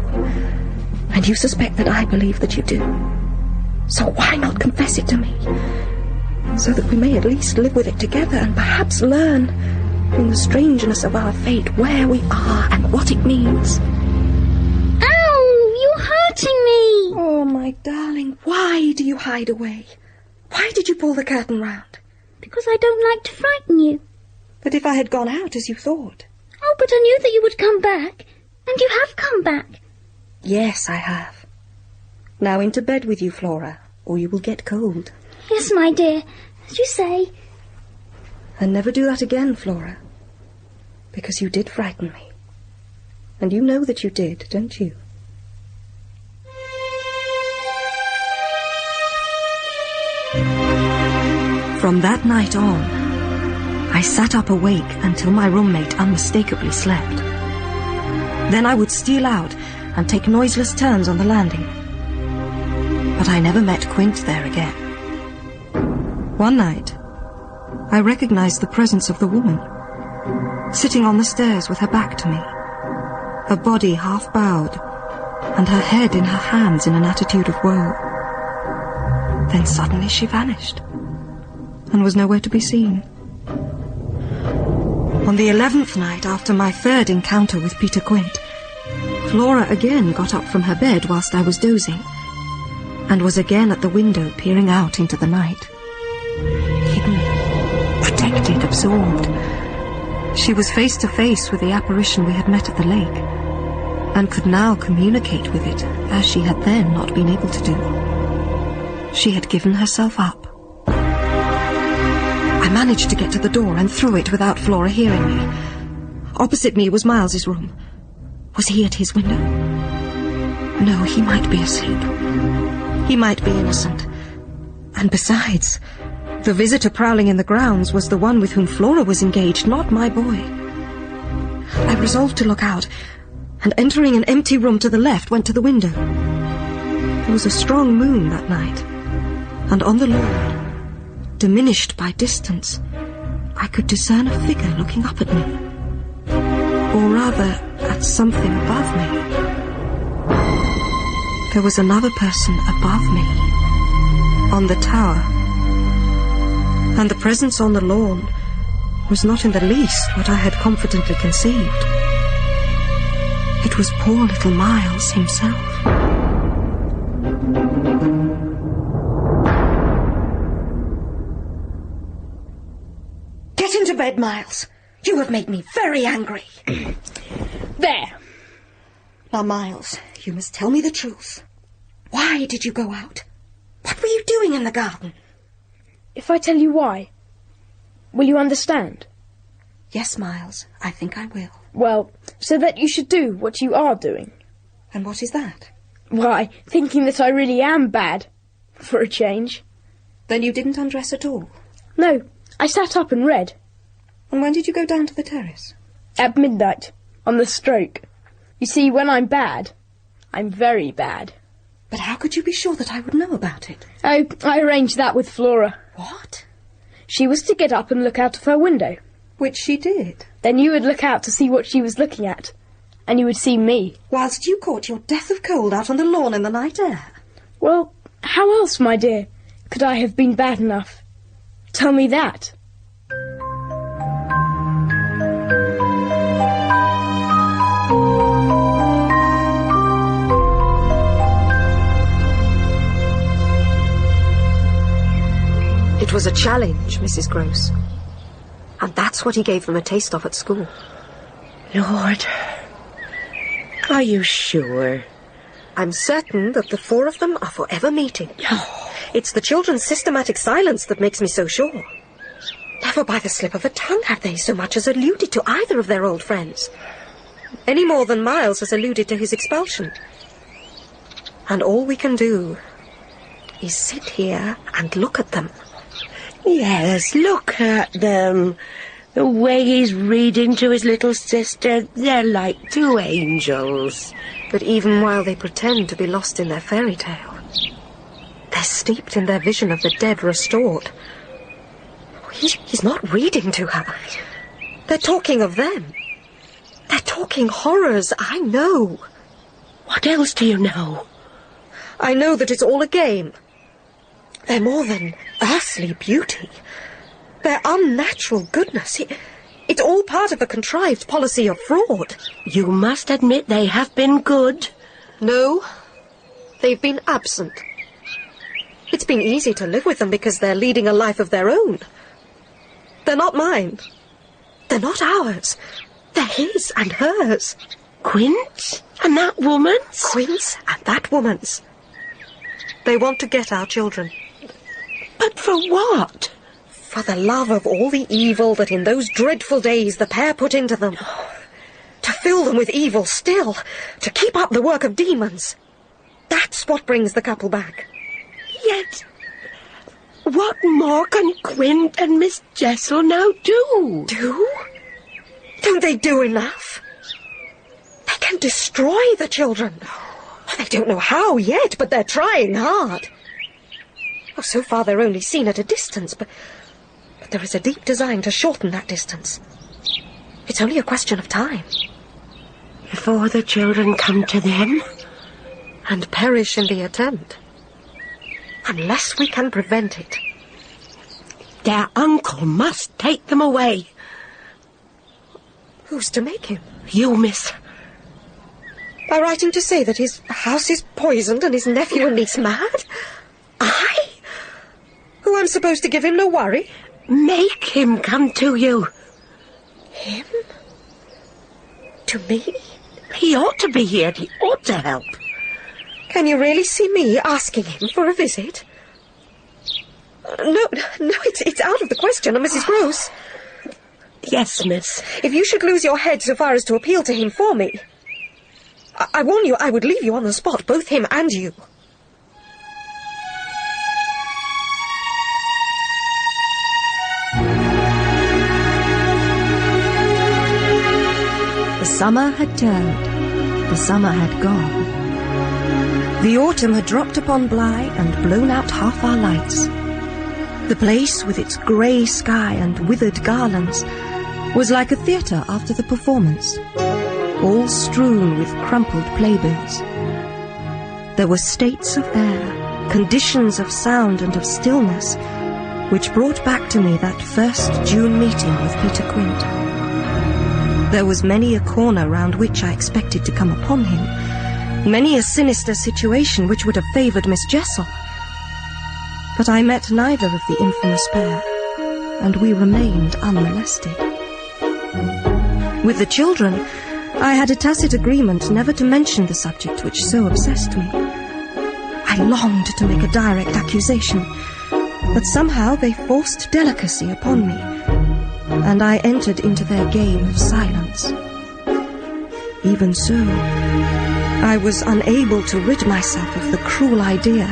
And you suspect that I believe that you do. So why not confess it to me? So that we may at least live with it together and perhaps learn, in the strangeness of our fate, where we are and what it means. Ow! You're hurting me! Oh, my darling, why do you hide away? Why did you pull the curtain round? Because I don't like to frighten you. But if I had gone out as you thought... Oh, but I knew that you would come back. And you have come back. Yes, I have. Now into bed with you, Flora, or you will get cold. Yes, my dear, as you say. And never do that again, Flora. Because you did frighten me. And you know that you did, don't you? From that night on, I sat up awake until my roommate unmistakably slept. Then I would steal out and take noiseless turns on the landing. But I never met Quint there again. One night, I recognized the presence of the woman, sitting on the stairs with her back to me, her body half bowed, and her head in her hands in an attitude of woe. Then suddenly she vanished, and was nowhere to be seen. On the 11th night after my third encounter with Peter Quint, Flora again got up from her bed whilst I was dozing, and was again at the window peering out into the night. Hidden, protected, absorbed. She was face to face with the apparition we had met at the lake, and could now communicate with it, as she had then not been able to do. She had given herself up. I managed to get to the door and through it without Flora hearing me. Opposite me was Miles's room. Was he at his window? No, he might be asleep. He might be innocent. And besides, the visitor prowling in the grounds was the one with whom Flora was engaged, not my boy. I resolved to look out, and entering an empty room to the left, went to the window. There was a strong moon that night, and on the lawn, diminished by distance, I could discern a figure looking up at me. Or rather, at something above me. There was another person above me, on the tower, and the presence on the lawn was not in the least what I had confidently conceived. It was poor little Miles himself. Get into bed, Miles. You have made me very angry. There. Now, Miles, you must tell me the truth. Why did you go out? What were you doing in the garden? If I tell you why, will you understand? Yes, Miles, I think I will. Well, so that you should do what you are doing. And what is that? Why, thinking that I really am bad, for a change. Then you didn't undress at all? No, I sat up and read. And when did you go down to the terrace? At midnight, on the stroke. You see, when I'm bad, I'm very bad. But how could you be sure that I would know about it? Oh, I arranged that with Flora. What? She was to get up and look out of her window. Which she did. Then you would look out to see what she was looking at, and you would see me. Whilst you caught your death of cold out on the lawn in the night air. Well, how else, my dear, could I have been bad enough? Tell me that. It was a challenge, Mrs. Gross. And that's what he gave them a taste of at school. Lord, are you sure? I'm certain that the four of them are forever meeting. It's the children's systematic silence that makes me so sure. Never by the slip of a tongue have they so much as alluded to either of their old friends. Any more than Miles has alluded to his expulsion. And all we can do is sit here and look at them. Yes, look at them. The way he's reading to his little sister, they're like two angels. But even while they pretend to be lost in their fairy tale, they're steeped in their vision of the dead restored. He's not reading to her. They're talking of them. They're talking horrors, I know. What else do you know? I know that it's all a game. They're more than earthly beauty. Their unnatural goodness. It's all part of a contrived policy of fraud. You must admit they have been good. No, they've been absent. It's been easy to live with them because they're leading a life of their own. They're not mine. They're not ours. They're his and hers. Quint's and that woman's? Quint's and that woman's. They want to get our children. But for what? For the love of all the evil that in those dreadful days the pair put into them. To fill them with evil still. To keep up the work of demons. That's what brings the couple back. Yet, what more can Quint and Miss Jessel now do? Do? Don't they do enough? They can destroy the children. They don't know how yet, but they're trying hard. Oh, so far they're only seen at a distance, but there is a deep design to shorten that distance. It's only a question of time. Before the children come to them? And perish in the attempt. Unless we can prevent it. Their uncle must take them away. Who's to make him? You, miss. By writing to say that his house is poisoned and his nephew and niece mad? I? Who am supposed to give him no worry? Make him come to you. Him? To me? He ought to be here. He ought to help. Can you really see me asking him for a visit? No, it's out of the question, Mrs. Gross. Yes, miss. If you should lose your head so far as to appeal to him for me, I warn you, I would leave you on the spot, both him and you. The summer had turned. The summer had gone. The autumn had dropped upon Bly and blown out half our lights. The place, with its grey sky and withered garlands, was like a theatre after the performance, all strewn with crumpled playbills. There were states of air, conditions of sound and of stillness, which brought back to me that first June meeting with Peter Quint. There was many a corner round which I expected to come upon him, many a sinister situation which would have favoured Miss Jessel. But I met neither of the infamous pair, and we remained unmolested. With the children, I had a tacit agreement never to mention the subject which so obsessed me. I longed to make a direct accusation, but somehow they forced delicacy upon me, and I entered into their game of silence. Even so, I was unable to rid myself of the cruel idea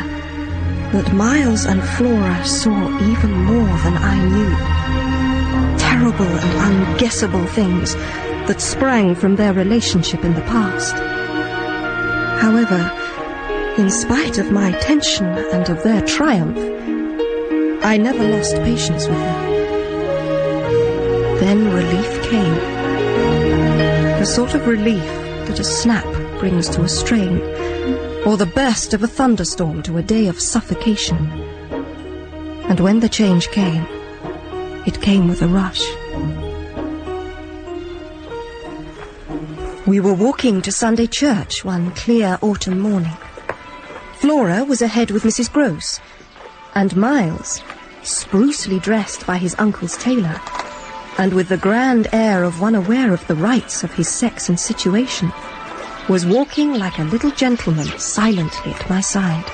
that Miles and Flora saw even more than I knew. Terrible and unguessable things that sprang from their relationship in the past. However, in spite of my tension and of their triumph, I never lost patience with them. Then relief came. The sort of relief that a snap brings to a strain, or the burst of a thunderstorm to a day of suffocation. And when the change came, it came with a rush. We were walking to Sunday church one clear autumn morning. Flora was ahead with Mrs. Gross, and Miles, sprucely dressed by his uncle's tailor, and with the grand air of one aware of the rights of his sex and situation, was walking like a little gentleman silently at my side.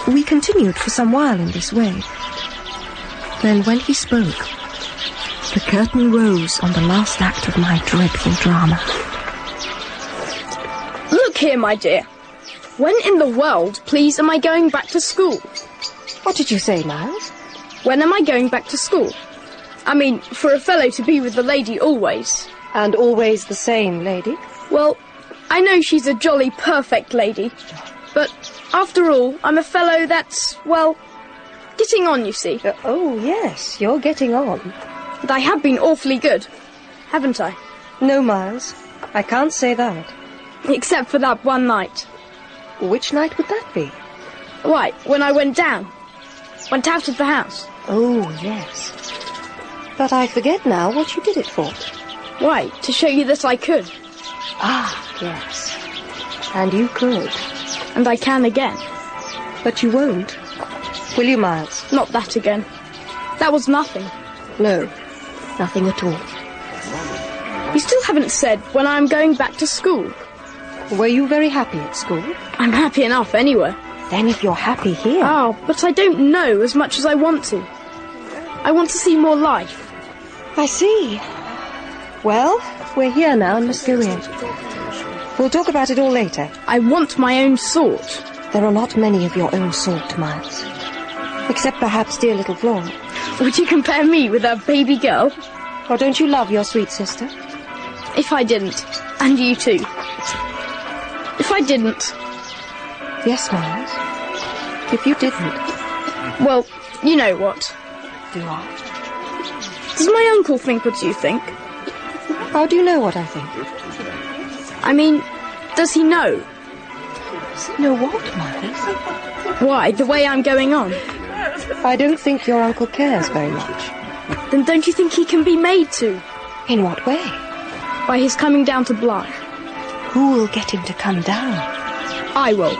We continued for some while in this way. Then when he spoke, the curtain rose on the last act of my dreadful drama. Look here, my dear. When in the world, please, am I going back to school? What did you say, Miles? When am I going back to school? I mean, for a fellow to be with the lady always. And always the same lady? Well, I know she's a jolly perfect lady, but after all, I'm a fellow that's, well, getting on, you see. Oh, yes, you're getting on. And I have been awfully good, haven't I? No, Miles, I can't say that. Except for that one night. Which night would that be? Why, when I went down. Went out of the house. Oh, yes. But I forget now what you did it for. Why, to show you that I could. Ah, yes. And you could. And I can again. But you won't. Will you, Miles? Not that again. That was nothing. No, nothing at all. You still haven't said when I'm going back to school. Were you very happy at school? I'm happy enough anywhere. Then if you're happy here... Oh, but I don't know as much as I want to. I want to see more life. I see. Well, we're here now and must go in. We'll talk about it all later. I want my own sort. There are not many of your own sort, Miles. Except perhaps dear little Flora. Would you compare me with a baby girl? Or don't you love your sweet sister? If I didn't, and you too, I didn't? Yes, Miles. If you didn't. Well, you know what. Do I? Does my uncle think what you think? How do you know what I think? I mean, does he know? Does he know what, Miles? Why, the way I'm going on? I don't think your uncle cares very much. Then don't you think he can be made to? In what way? By his coming down to Bly. Who will get him to come down? I will.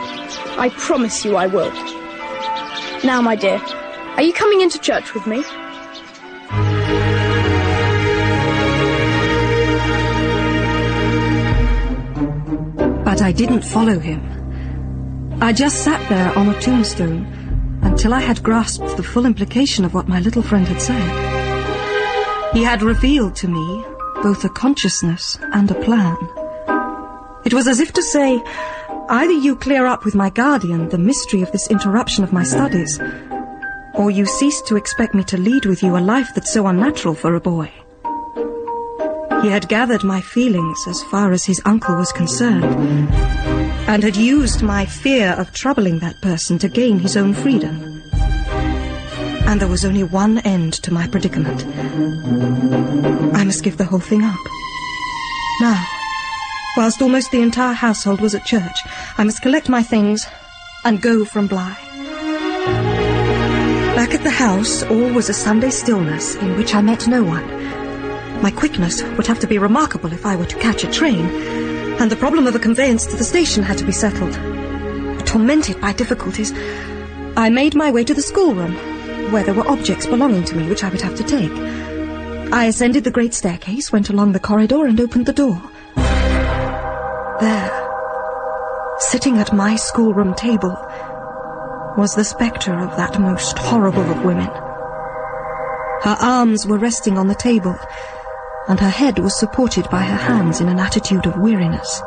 I promise you I will. Now, my dear, are you coming into church with me? But I didn't follow him. I just sat there on a tombstone until I had grasped the full implication of what my little friend had said. He had revealed to me both a consciousness and a plan. It was as if to say, either you clear up with my guardian the mystery of this interruption of my studies, or you cease to expect me to lead with you a life that's so unnatural for a boy. He had gathered my feelings as far as his uncle was concerned, and had used my fear of troubling that person to gain his own freedom. And there was only one end to my predicament. I must give the whole thing up. Now, whilst almost the entire household was at church, I must collect my things and go from Bly. Back at the house, all was a Sunday stillness in which I met no one. My quickness would have to be remarkable if I were to catch a train, and the problem of a conveyance to the station had to be settled. Tormented by difficulties, I made my way to the schoolroom, where there were objects belonging to me which I would have to take. I ascended the great staircase, went along the corridor, and opened the door. There, sitting at my schoolroom table, was the spectre of that most horrible of women. Her arms were resting on the table, and her head was supported by her hands in an attitude of weariness.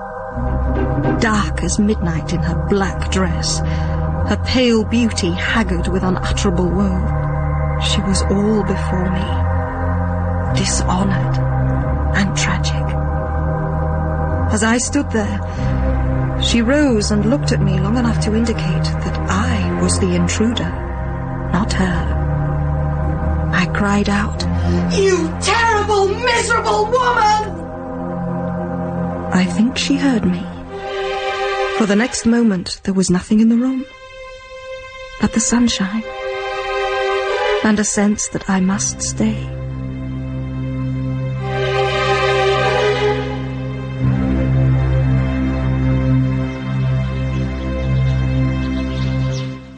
Dark as midnight in her black dress, her pale beauty haggard with unutterable woe, she was all before me, dishonoured and tragic. As I stood there, she rose and looked at me long enough to indicate that I was the intruder, not her. I cried out, "You terrible, miserable woman!" I think she heard me. For the next moment there was nothing in the room but the sunshine and a sense that I must stay.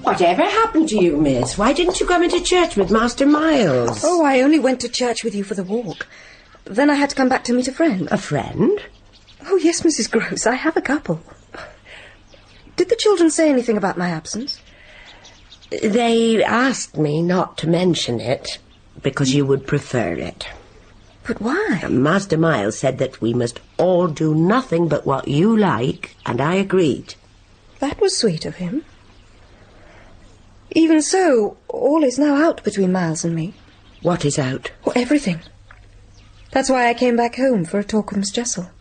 Whatever happened to you, miss? Why didn't you come into church with Master Miles? Oh, I only went to church with you for the walk. Then I had to come back to meet a friend. A friend? Oh, yes, Mrs. Gross, I have a couple. Did the children say anything about my absence? They asked me not to mention it, because you would prefer it. But why? Master Miles said that we must all do nothing but what you like, and I agreed. That was sweet of him. Even so, all is now out between Miles and me. What is out? Well, everything. That's why I came back home for a talk with Miss Jessel.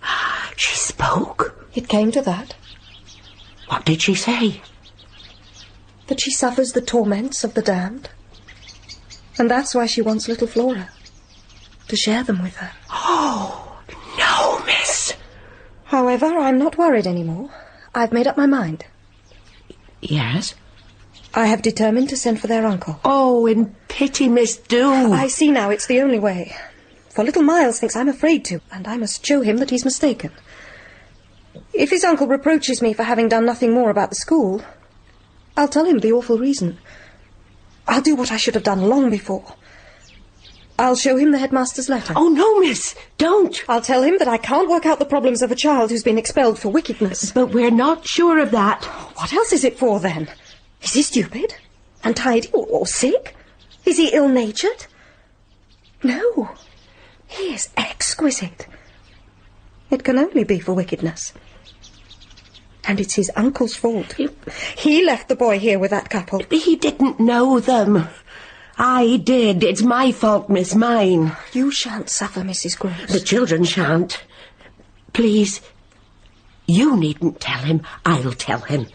She spoke? It came to that. What did she say? That she suffers the torments of the damned. And that's why she wants little Flora. To share them with her. Oh, no, miss. However, I'm not worried anymore. I've made up my mind. Yes? I have determined to send for their uncle. Oh, in pity, miss, do. I see now it's the only way. For little Miles thinks I'm afraid to, and I must show him that he's mistaken. If his uncle reproaches me for having done nothing more about the school, I'll tell him the awful reason. I'll do what I should have done long before. I'll show him the headmaster's letter. Oh, no, miss, don't. I'll tell him that I can't work out the problems of a child who's been expelled for wickedness. But we're not sure of that. What else is it for, then? Is he stupid? Untidy? Or sick? Is he ill-natured? No. He is exquisite. It can only be for wickedness. And it's his uncle's fault. He left the boy here with that couple. He didn't know them. I did. It's my fault, miss, mine. You shan't suffer, Mrs. Gross. The children shan't. Please, You needn't tell him. I'll tell him.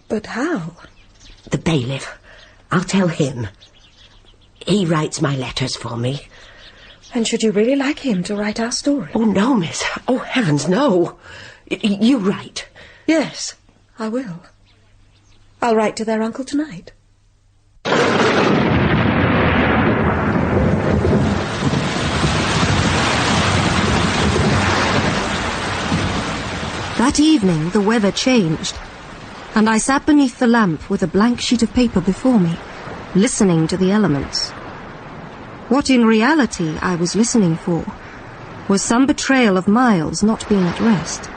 But how? The bailiff. I'll tell him. He writes my letters for me. And should you really like him to write our story? Oh, no, miss. Oh, heavens, no. You write. Yes, I will. I'll write to their uncle tonight. That evening the weather changed, and I sat beneath the lamp with a blank sheet of paper before me, listening to the elements. What in reality I was listening for was some betrayal of Miles not being at rest.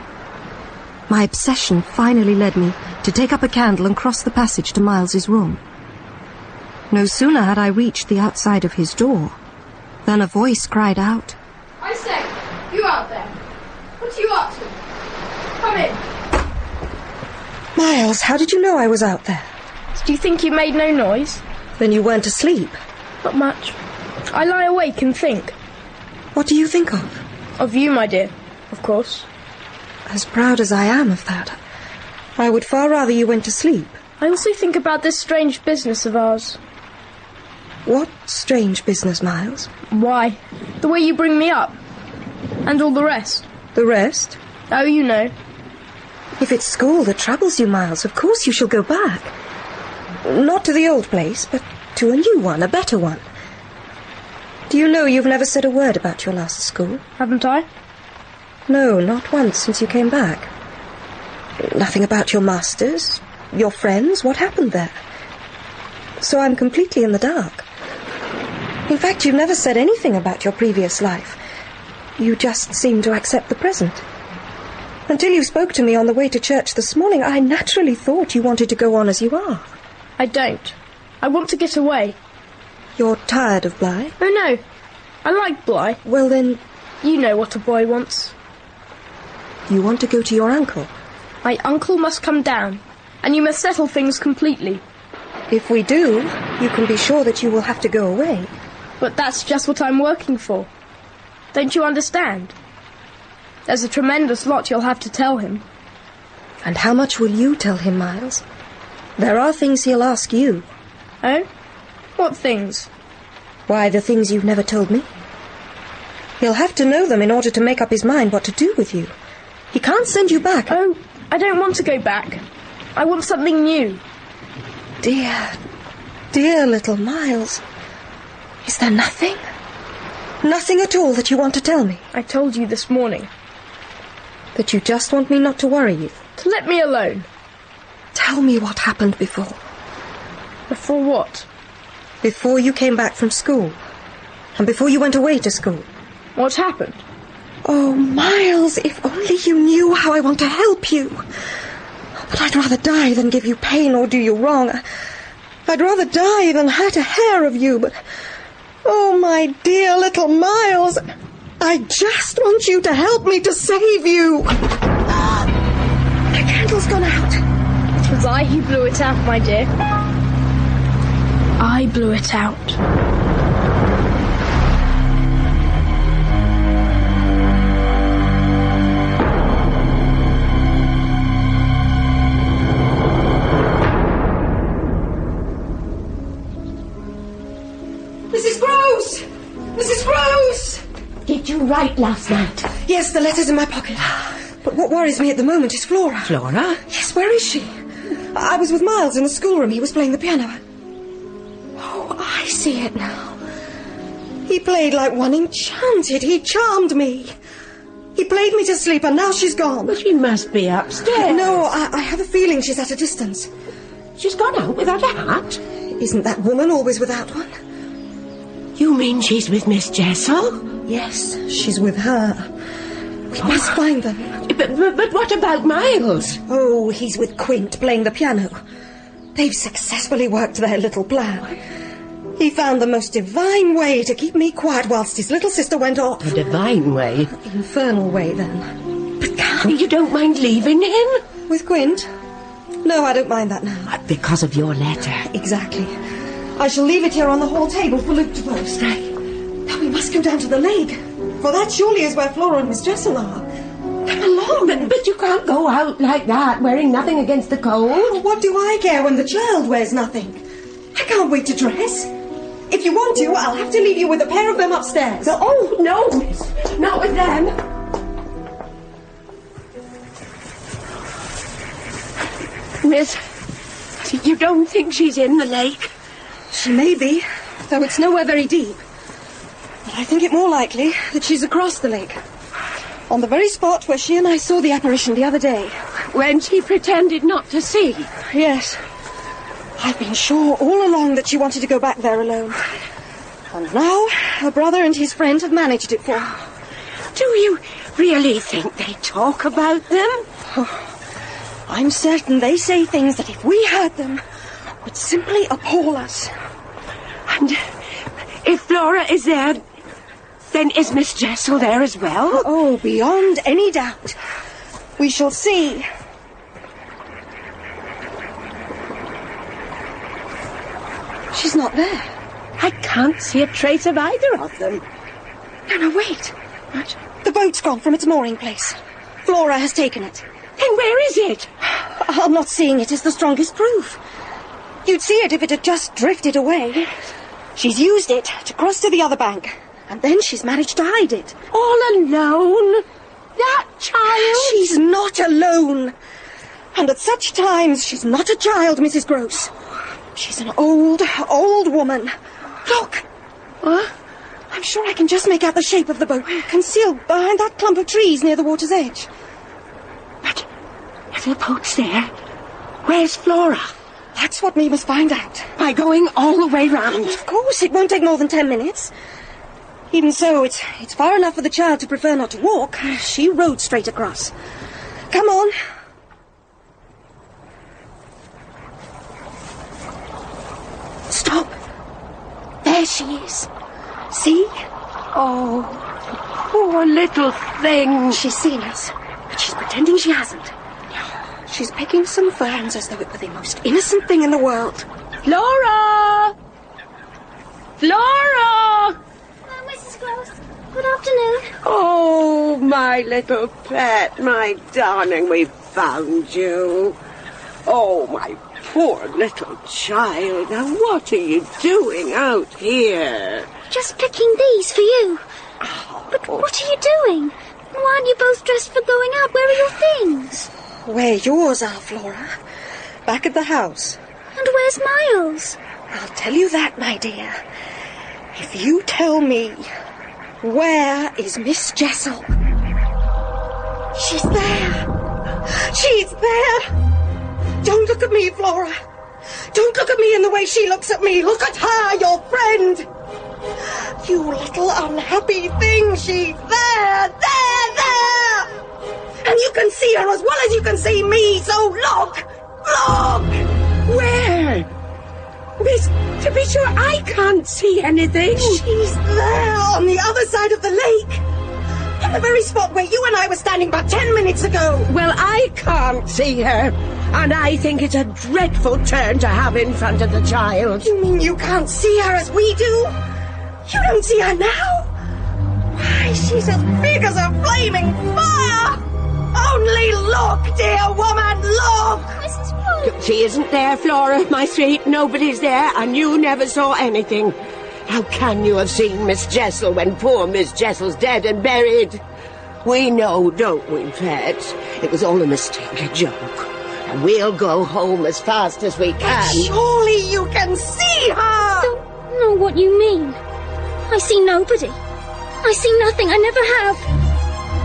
My obsession finally led me to take up a candle and cross the passage to Miles's room. No sooner had I reached the outside of his door than a voice cried out, I say, you out there. What are you up to? Come in. Miles, how did you know I was out there? Do you think you made no noise? Then you weren't asleep. Not much. I lie awake and think. What do you think of? Of you, my dear, of course. As proud as I am of that, I would far rather you went to sleep. I also think about this strange business of ours. What strange business, Miles? Why, the way you bring me up. And all the rest. The rest? Oh, you know. If it's school that troubles you, Miles, of course you shall go back. Not to the old place, but to a new one, a better one. Do you know you've never said a word about your last school? Haven't I? No, not once since you came back. Nothing about your masters, your friends, what happened there. So I'm completely in the dark. In fact, you've never said anything about your previous life. You just seem to accept the present. Until you spoke to me on the way to church this morning, I naturally thought you wanted to go on as you are. I don't. I want to get away. You're tired of Bly? Oh, no. I like Bly. Well, then... You know what a boy wants. You want to go to your uncle? My uncle must come down, and you must settle things completely. If we do, you can be sure that you will have to go away. But that's just what I'm working for. Don't you understand? There's a tremendous lot you'll have to tell him. And how much will you tell him, Miles? There are things he'll ask you. Oh? What things? Why, the things you've never told me. He'll have to know them in order to make up his mind what to do with you. He can't send you back. Oh, I don't want to go back. I want something new. Dear, dear little Miles. Is there nothing? Nothing at all that you want to tell me? I told you this morning. That you just want me not to worry you? To let me alone. Tell me what happened before. Before what? Before you came back from school. And before you went away to school. What happened? Oh, Miles, if only you knew how I want to help you. But I'd rather die than give you pain or do you wrong. I'd rather die than hurt a hair of you, but... Oh, my dear little Miles, I just want you to help me to save you. My candle's gone out. It was I who blew it out, my dear. I blew it out. Mrs. Gross! Mrs. Gross! Did you write last night? Yes, the letter's in my pocket. But what worries me at the moment is Flora. Flora? Yes, where is she? I was with Miles in the schoolroom. He was playing the piano. Oh, I see it now. He played like one enchanted. He charmed me. He played me to sleep, and now she's gone. But she must be upstairs. No, I have a feeling she's at a distance. She's gone out without a hat? Isn't that woman always without one? You mean she's with Miss Jessel? Yes, she's with her. We must find them. But what about Miles? Oh, he's with Quint, playing the piano. They've successfully worked their little plan. He found the most divine way to keep me quiet whilst his little sister went off. A divine way? Infernal way, then. But come. You don't mind leaving him? With Quint? No, I don't mind that now. Because of your letter. Exactly. I shall leave it here on the hall table for Luke to post. Now we must go down to the lake, for that surely is where Flora and Miss Jessel are. Come along. But you can't go out like that, wearing nothing against the cold. Well, what do I care when the child wears nothing? I can't wait to dress. If you want to, I'll have to leave you with a pair of them upstairs. Oh, no, miss. Not with them. Miss, you don't think she's in the lake? She may be, though it's nowhere very deep. But I think it more likely that she's across the lake. On the very spot where she and I saw the apparition the other day. When she pretended not to see? Yes. I've been sure all along that she wanted to go back there alone. And now her brother and his friend have managed it for her. Do you really think they talk about them? Oh, I'm certain they say things that if we heard them would simply appall us. And if Flora is there, then is Miss Jessel there as well? Oh, beyond any doubt. We shall see. She's not there. I can't see a trace of either of them. No, wait. What? The boat's gone from its mooring place. Flora has taken it. Then where is it? I'm not seeing it is the strongest proof. You'd see it if it had just drifted away. She's used it to cross to the other bank, and then she's managed to hide it. All alone? That child? She's not alone. And at such times, she's not a child, Mrs. Gross. She's an old woman. Look! What? I'm sure I can just make out the shape of the boat, concealed behind that clump of trees near the water's edge. But if the boat's there, where's Flora? That's what we must find out. By going all the way round? Of course, it won't take more than 10 minutes. Even so, it's far enough for the child to prefer not to walk. She rode straight across. Come on. Stop. There she is. See? Oh, poor little thing. She's seen us, but she's pretending she hasn't. She's picking some ferns as though it were the most innocent thing in the world. Flora! Flora! Hello, Mrs. Gross. Good afternoon. Oh, my little pet, my darling, we've found you. Oh, my poor little child. Now, what are you doing out here? Just picking these for you. But what are you doing? Why aren't you both dressed for going out? Where are your things? Where yours are, Flora. Back at the house. And where's Miles? I'll tell you that, my dear. If you tell me, where is Miss Jessel? She's there. She's there. Don't look at me, Flora. Don't look at me in the way she looks at me. Look at her, your friend. You little unhappy thing. She's there. And you can see her as well as you can see me, so look! Look! Where? Miss, to be sure, I can't see anything. She's there on the other side of the lake. At the very spot where you and I were standing about 10 minutes ago. Well, I can't see her. And I think it's a dreadful turn to have in front of the child. You mean you can't see her as we do? You don't see her now? Why, she's as big as a flaming fire! Only look, dear woman, look! Mrs. Gross. She isn't there, Flora, my sweet. Nobody's there, and you never saw anything. How can you have seen Miss Jessel when poor Miss Jessel's dead and buried? We know, don't we, pets? It was all a mistake, a joke. And we'll go home as fast as we can. But surely you can see her! I don't know what you mean. I see nobody. I see nothing. I never have.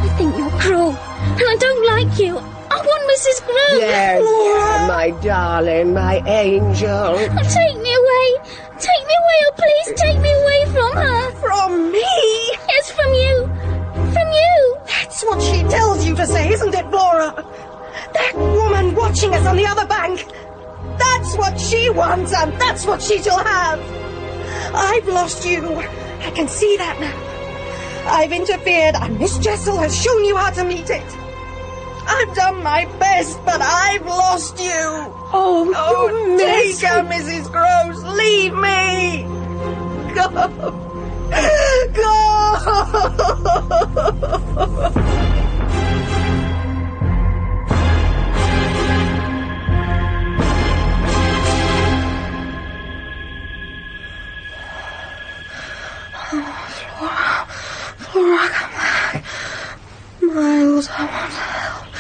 I think you're cruel. And I don't like you. I want Mrs. Gross. Yes, Flora. my darling, my angel. Take me away. Take me away, oh please take me away from her. From me? Yes, from you. From you. That's what she tells you to say, isn't it, Flora? That woman watching us on the other bank. That's what she wants, and that's what she shall have. I've lost you. I can see that now. I've interfered, and Miss Jessel has shown you how to meet it. I've done my best, but I've lost you. Oh, take her, Mrs. Gross. Leave me. Go. Go.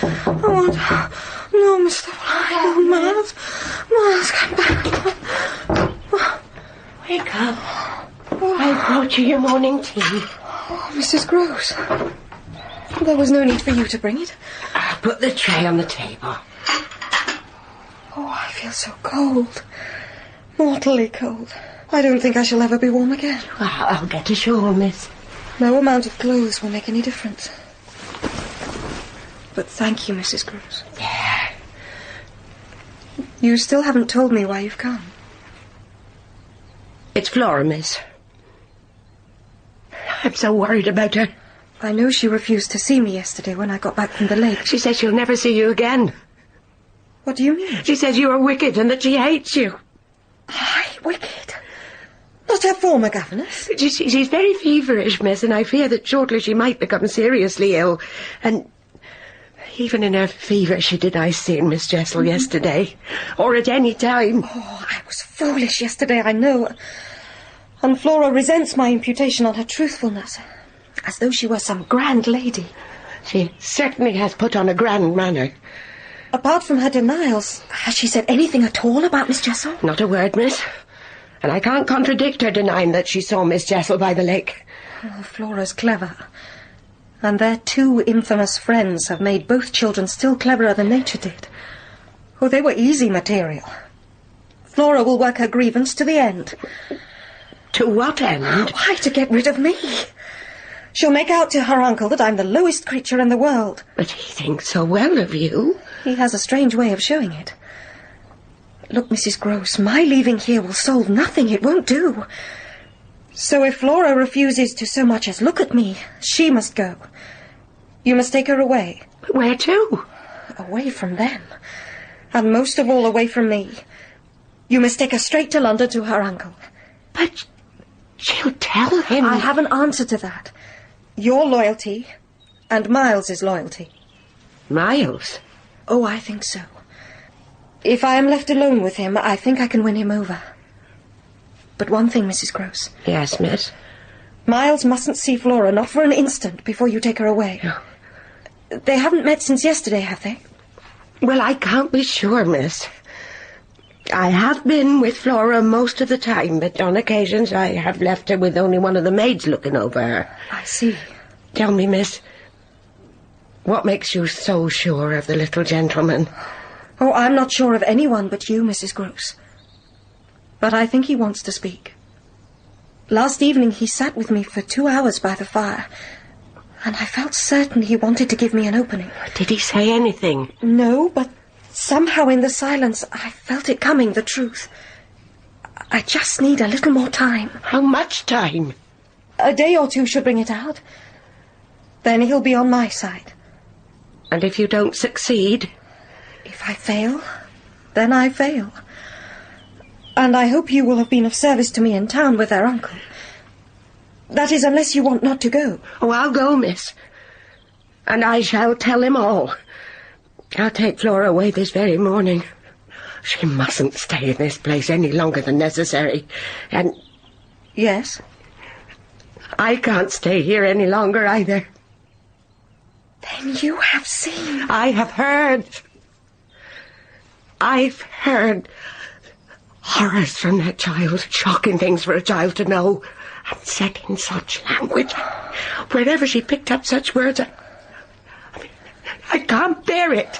No, Mr. Bly, no, Miles. Miles, come back. Wake up. I brought you your morning tea. Oh, Mrs. Gross. There was no need for you to bring it. I'll put the tray on the table. Oh, I feel so cold. Mortally cold. I don't think I shall ever be warm again. Well, I'll get a shawl, miss. No amount of clothes will make any difference. But thank you, Mrs. Gross. Yeah. You still haven't told me why you've come. It's Flora, miss. I'm so worried about her. I know she refused to see me yesterday when I got back from the lake. She says she'll never see you again. What do you mean? She says you are wicked and that she hates you. I wicked? Not her former governess? She's very feverish, miss, and I fear that shortly she might become seriously ill. And even in her fever she denies seeing Miss Jessel yesterday. Or at any time. Oh, I was foolish yesterday, I know. And Flora resents my imputation on her truthfulness. As though she were some grand lady. She certainly has put on a grand manner. Apart from her denials, has she said anything at all about Miss Jessel? Not a word, miss. And I can't contradict her denying that she saw Miss Jessel by the lake. Oh, Flora's clever. And their two infamous friends have made both children still cleverer than nature did. Oh, they were easy material. Flora will work her grievance to the end. To what end? Why, to get rid of me. She'll make out to her uncle that I'm the lowest creature in the world. But he thinks so well of you. He has a strange way of showing it. Look, Mrs. Gross, my leaving here will solve nothing. It won't do. So if Flora refuses to so much as look at me, she must go. You must take her away. But where to? Away from them. And most of all, away from me. You must take her straight to London to her uncle. But she'll tell him. I have an answer to that. Your loyalty and Miles's loyalty. Miles? Oh, I think so. If I am left alone with him, I think I can win him over. But one thing, Mrs. Gross. Yes, miss? Miles mustn't see Flora, not for an instant, before you take her away. No. They haven't met since yesterday, have they? Well, I can't be sure, miss. I have been with Flora most of the time, but on occasions I have left her with only one of the maids looking over her. I see. Tell me, miss, what makes you so sure of the little gentleman? Oh, I'm not sure of anyone but you, Mrs. Gross. But I think he wants to speak. Last evening he sat with me for 2 hours by the fire, and I felt certain he wanted to give me an opening. Did he say anything? No, but somehow in the silence I felt it coming, the truth. I just need a little more time. How much time? A day or two should bring it out. Then he'll be on my side. And if you don't succeed? If I fail, then I fail. And I hope you will have been of service to me in town with their uncle. That is, unless you want not to go. Oh, I'll go, miss. And I shall tell him all. I'll take Flora away this very morning. She mustn't stay in this place any longer than necessary. And... Yes? I can't stay here any longer either. Then you have seen... I have heard... I've heard horrors from that child, shocking things for a child to know, and said in such language. Wherever she picked up such words, I can't bear it.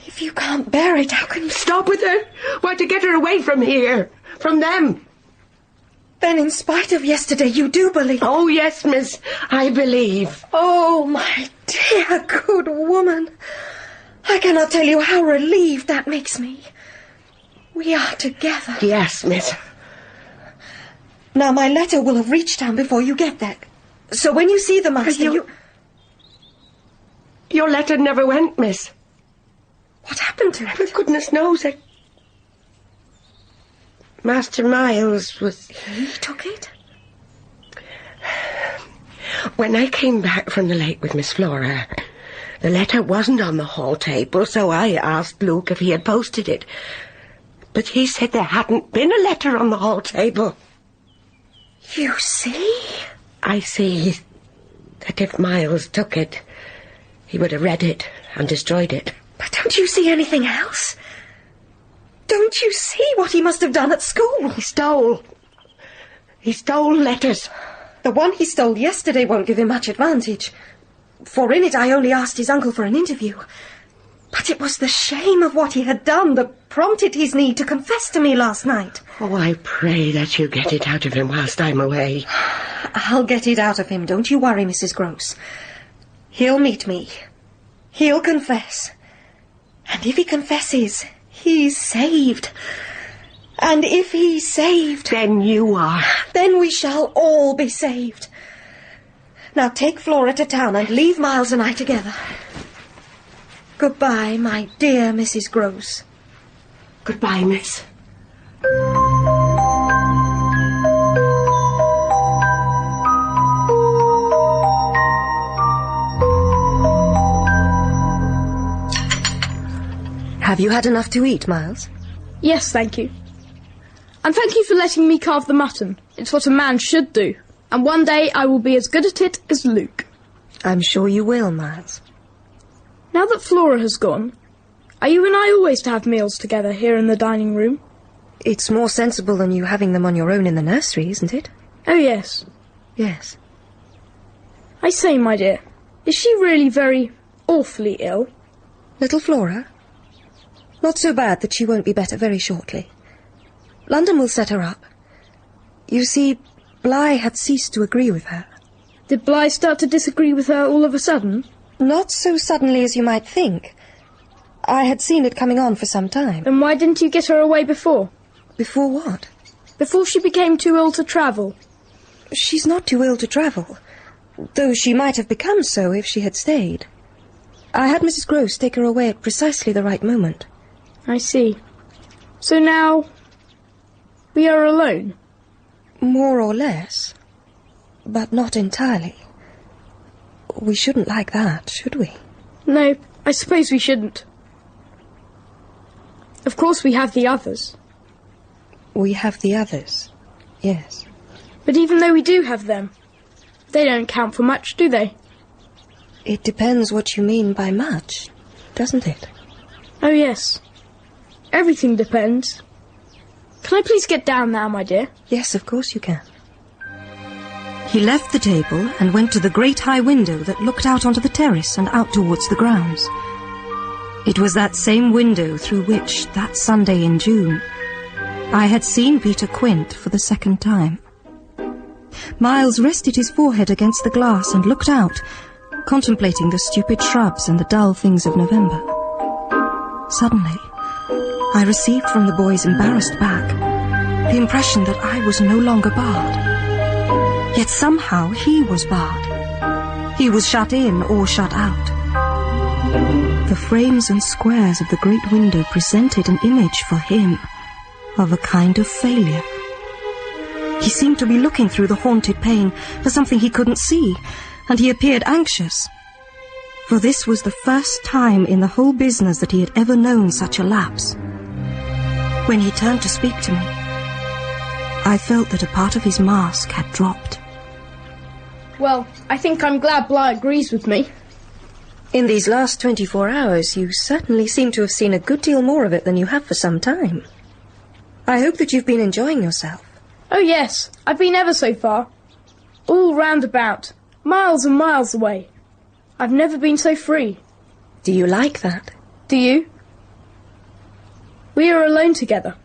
If you can't bear it, how can you... Stop with her? Why, to get her away from here, from them. Then in spite of yesterday, you do believe... Oh, yes, miss, I believe. Oh, my dear good woman. I cannot tell you how relieved that makes me. We are together. Yes, miss. Now, my letter will have reached town before you get there. So when you see the master, Your letter never went, miss. What happened to it? For goodness knows it. Master Miles was... He took it? When I came back from the lake with Miss Flora, the letter wasn't on the hall table, so I asked Luke if he had posted it. But he said there hadn't been a letter on the hall table. You see? I see that if Miles took it, he would have read it and destroyed it. But don't you see anything else? Don't you see what he must have done at school? He stole letters. The one he stole yesterday won't give him much advantage. For in it I only asked his uncle for an interview. But it was the shame of what he had done that prompted his need to confess to me last night. Oh, I pray that you get it out of him whilst I'm away. I'll get it out of him, don't you worry, Mrs. Gross. He'll meet me. He'll confess. And if he confesses, he's saved. And if he's saved... Then you are. Then we shall all be saved. Now take Flora to town and leave Miles and I together. Goodbye, my dear Mrs. Gross. Goodbye, miss. Have you had enough to eat, Miles? Yes, thank you. And thank you for letting me carve the mutton. It's what a man should do. And one day I will be as good at it as Luke. I'm sure you will, Miles. Now that Flora has gone, are you and I always to have meals together here in the dining room? It's more sensible than you having them on your own in the nursery, isn't it? Oh, yes. Yes. I say, my dear, is she really very awfully ill? Little Flora? Not so bad that she won't be better very shortly. London will set her up. You see, Bly had ceased to agree with her. Did Bly start to disagree with her all of a sudden? Not so suddenly as you might think. I had seen it coming on for some time. Then why didn't you get her away before? Before what? Before she became too ill to travel. She's not too ill to travel, though she might have become so if she had stayed. I had Mrs. Gross take her away at precisely the right moment. I see. So now we are alone? More or less, but not entirely. We shouldn't like that, should we? No, I suppose we shouldn't. Of course we have the others. We have the others, yes. But even though we do have them, they don't count for much, do they? It depends what you mean by much, doesn't it? Oh, yes. Everything depends. Can I please get down now, my dear? Yes, of course you can. He left the table and went to the great high window that looked out onto the terrace and out towards the grounds. It was that same window through which, that Sunday in June, I had seen Peter Quint for the second time. Miles rested his forehead against the glass and looked out, contemplating the stupid shrubs and the dull things of November. Suddenly, I received from the boy's embarrassed back the impression that I was no longer barred. Yet somehow he was barred. He was shut in or shut out. The frames and squares of the great window presented an image for him of a kind of failure. He seemed to be looking through the haunted pane for something he couldn't see, and he appeared anxious. For this was the first time in the whole business that he had ever known such a lapse. When he turned to speak to me, I felt that a part of his mask had dropped. Well, I think I'm glad Bly agrees with me. In these last 24 hours, you certainly seem to have seen a good deal more of it than you have for some time. I hope that you've been enjoying yourself. Oh, yes. I've been ever so far. All round about. Miles and miles away. I've never been so free. Do you like that? Do you? We are alone together.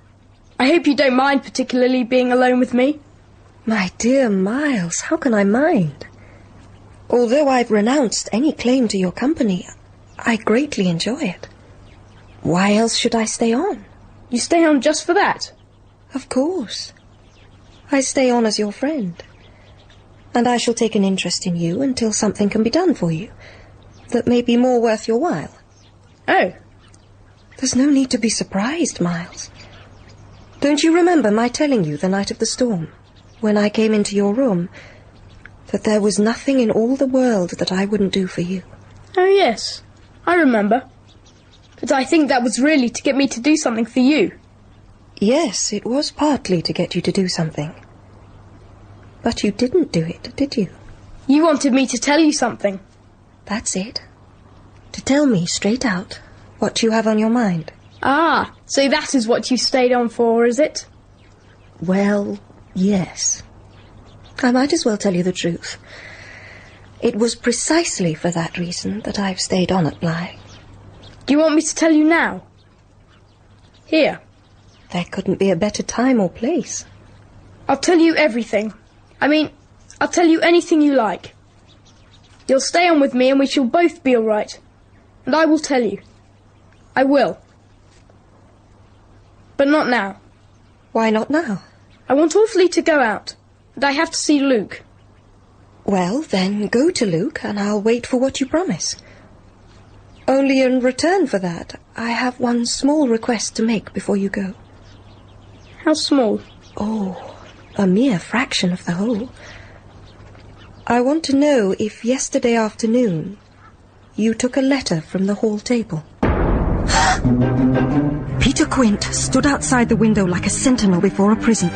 I hope you don't mind particularly being alone with me. My dear Miles, how can I mind? Although I've renounced any claim to your company, I greatly enjoy it. Why else should I stay on? You stay on just for that? Of course. I stay on as your friend. And I shall take an interest in you until something can be done for you that may be more worth your while. Oh. There's no need to be surprised, Miles. Don't you remember my telling you the night of the storm, when I came into your room, that there was nothing in all the world that I wouldn't do for you? Oh, yes. I remember. But I think that was really to get me to do something for you. Yes, it was partly to get you to do something. But you didn't do it, did you? You wanted me to tell you something. That's it. To tell me straight out what you have on your mind. Ah, so that is what you stayed on for, is it? Well, yes. I might as well tell you the truth. It was precisely for that reason that I've stayed on at Bly. Do you want me to tell you now? Here. There couldn't be a better time or place. I'll tell you everything. I'll tell you anything you like. You'll stay on with me and we shall both be all right. And I will tell you. I will. But not now. Why not now? I want awfully to go out. And I have to see Luke. Well, then go to Luke and I'll wait for what you promise. Only in return for that, I have one small request to make before you go. How small? Oh, a mere fraction of the whole. I want to know if yesterday afternoon you took a letter from the hall table. Peter Quint stood outside the window like a sentinel before a prison.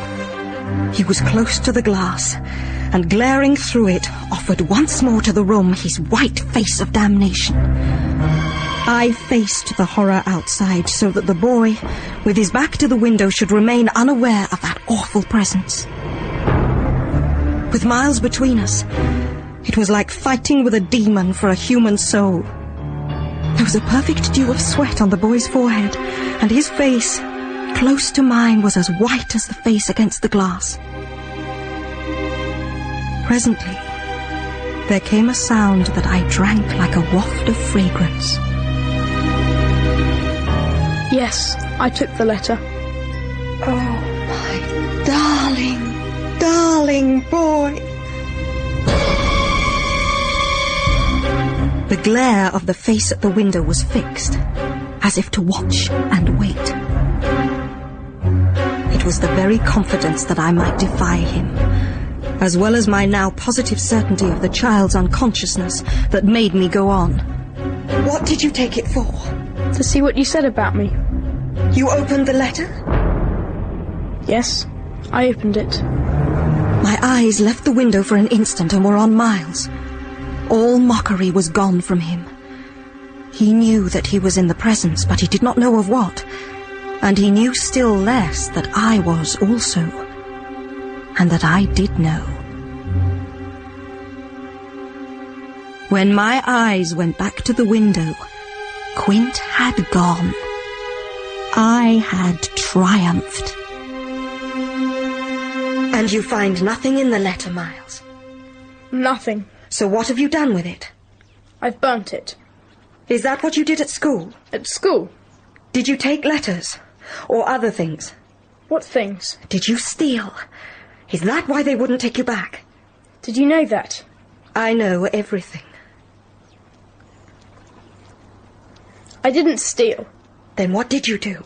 He was close to the glass, and glaring through it, offered once more to the room his white face of damnation. I faced the horror outside so that the boy, with his back to the window, should remain unaware of that awful presence. With miles between us, it was like fighting with a demon for a human soul. There was a perfect dew of sweat on the boy's forehead, and his face, close to mine, was as white as the face against the glass. Presently, there came a sound that I drank like a waft of fragrance. Yes, I took the letter. Oh, my darling, darling boy. The glare of the face at the window was fixed, as if to watch and wait. It was the very confidence that I might defy him, as well as my now positive certainty of the child's unconsciousness, that made me go on. What did you take it for? To see what you said about me. You opened the letter? Yes, I opened it. My eyes left the window for an instant and were on Miles. All mockery was gone from him. He knew that he was in the presence, but he did not know of what. And he knew still less that I was also, and that I did know. When my eyes went back to the window, Quint had gone. I had triumphed. And you find nothing in the letter, Miles? Nothing. So what have you done with it? I've burnt it. Is that what you did at school? At school? Did you take letters? Or other things? What things? Did you steal? Is that why they wouldn't take you back? Did you know that? I know everything. I didn't steal. Then what did you do?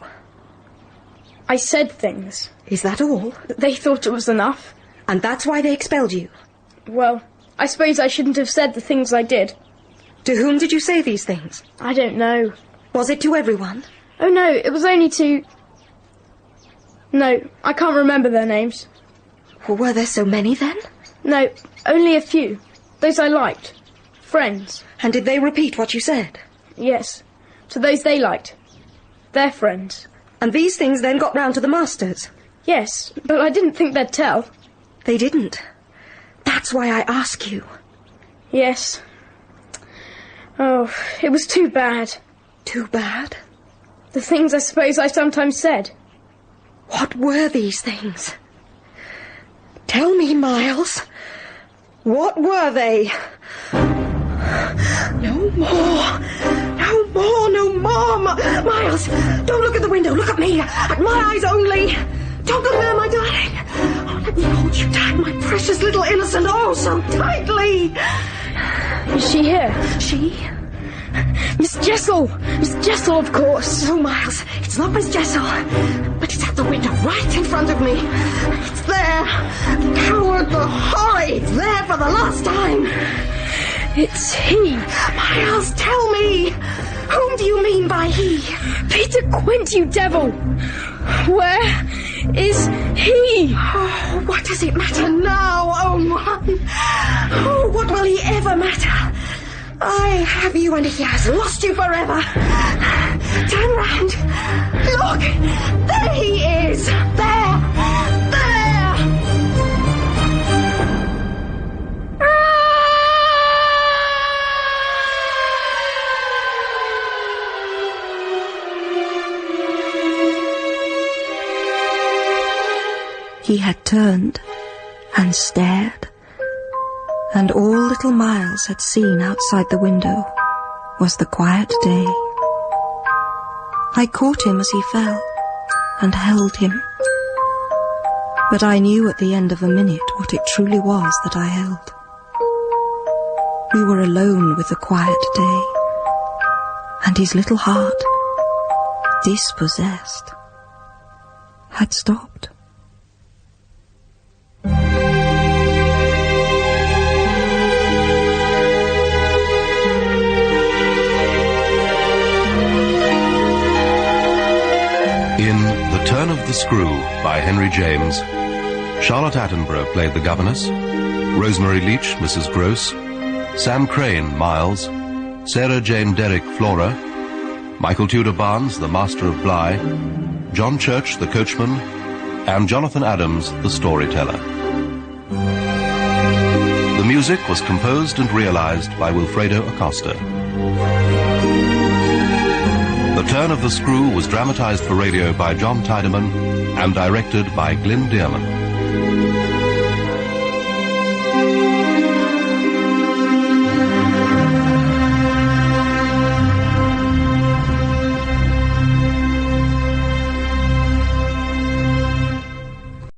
I said things. Is that all? They thought it was enough. And that's why they expelled you? Well, I suppose I shouldn't have said the things I did. To whom did you say these things? I don't know. Was it to everyone? Oh, no, it was only to... No, I can't remember their names. Well, were there so many then? No, only a few. Those I liked. Friends. And did they repeat what you said? Yes, to those they liked. Their friends. And these things then got round to the masters? Yes, but I didn't think they'd tell. They didn't. That's why I ask you. Yes. Oh, it was too bad. Too bad? The things I suppose I sometimes said. What were these things? Tell me, Miles. What were they? No more. No more, no more. Miles, don't look at the window. Look at me. At my eyes only. Don't go there, my darling. Oh, let me hold you tight, my precious little innocent. Oh, so tightly. Is she here? She? Miss Jessel! Miss Jessel, of course! No, Miles, it's not Miss Jessel. But it's at the window right in front of me. It's there. The coward, the horror, it's there for the last time. It's he. Miles, tell me. Whom do you mean by he? Peter Quint, you devil! Where is he? Oh, what does it matter now, own one? Oh, what will he ever matter? I have you and he has lost you forever. Turn round. Look! There he is! There! There! He had turned and stared, and all little Miles had seen outside the window was the quiet day. I caught him as he fell and held him, but I knew at the end of a minute what it truly was that I held. We were alone with the quiet day, and his little heart, dispossessed, had stopped. In The Turn of the Screw by Henry James, Charlotte Attenborough played the governess, Rosemary Leach, Mrs. Gross, Sam Crane, Miles, Sarah Jane Derrick, Flora, Michael Tudor Barnes, the Master of Bly, John Church, the coachman, and Jonathan Adams, the storyteller. The music was composed and realized by Wilfredo Acosta. The Turn of the Screw was dramatized for radio by John Tydeman and directed by Glyn Dearman.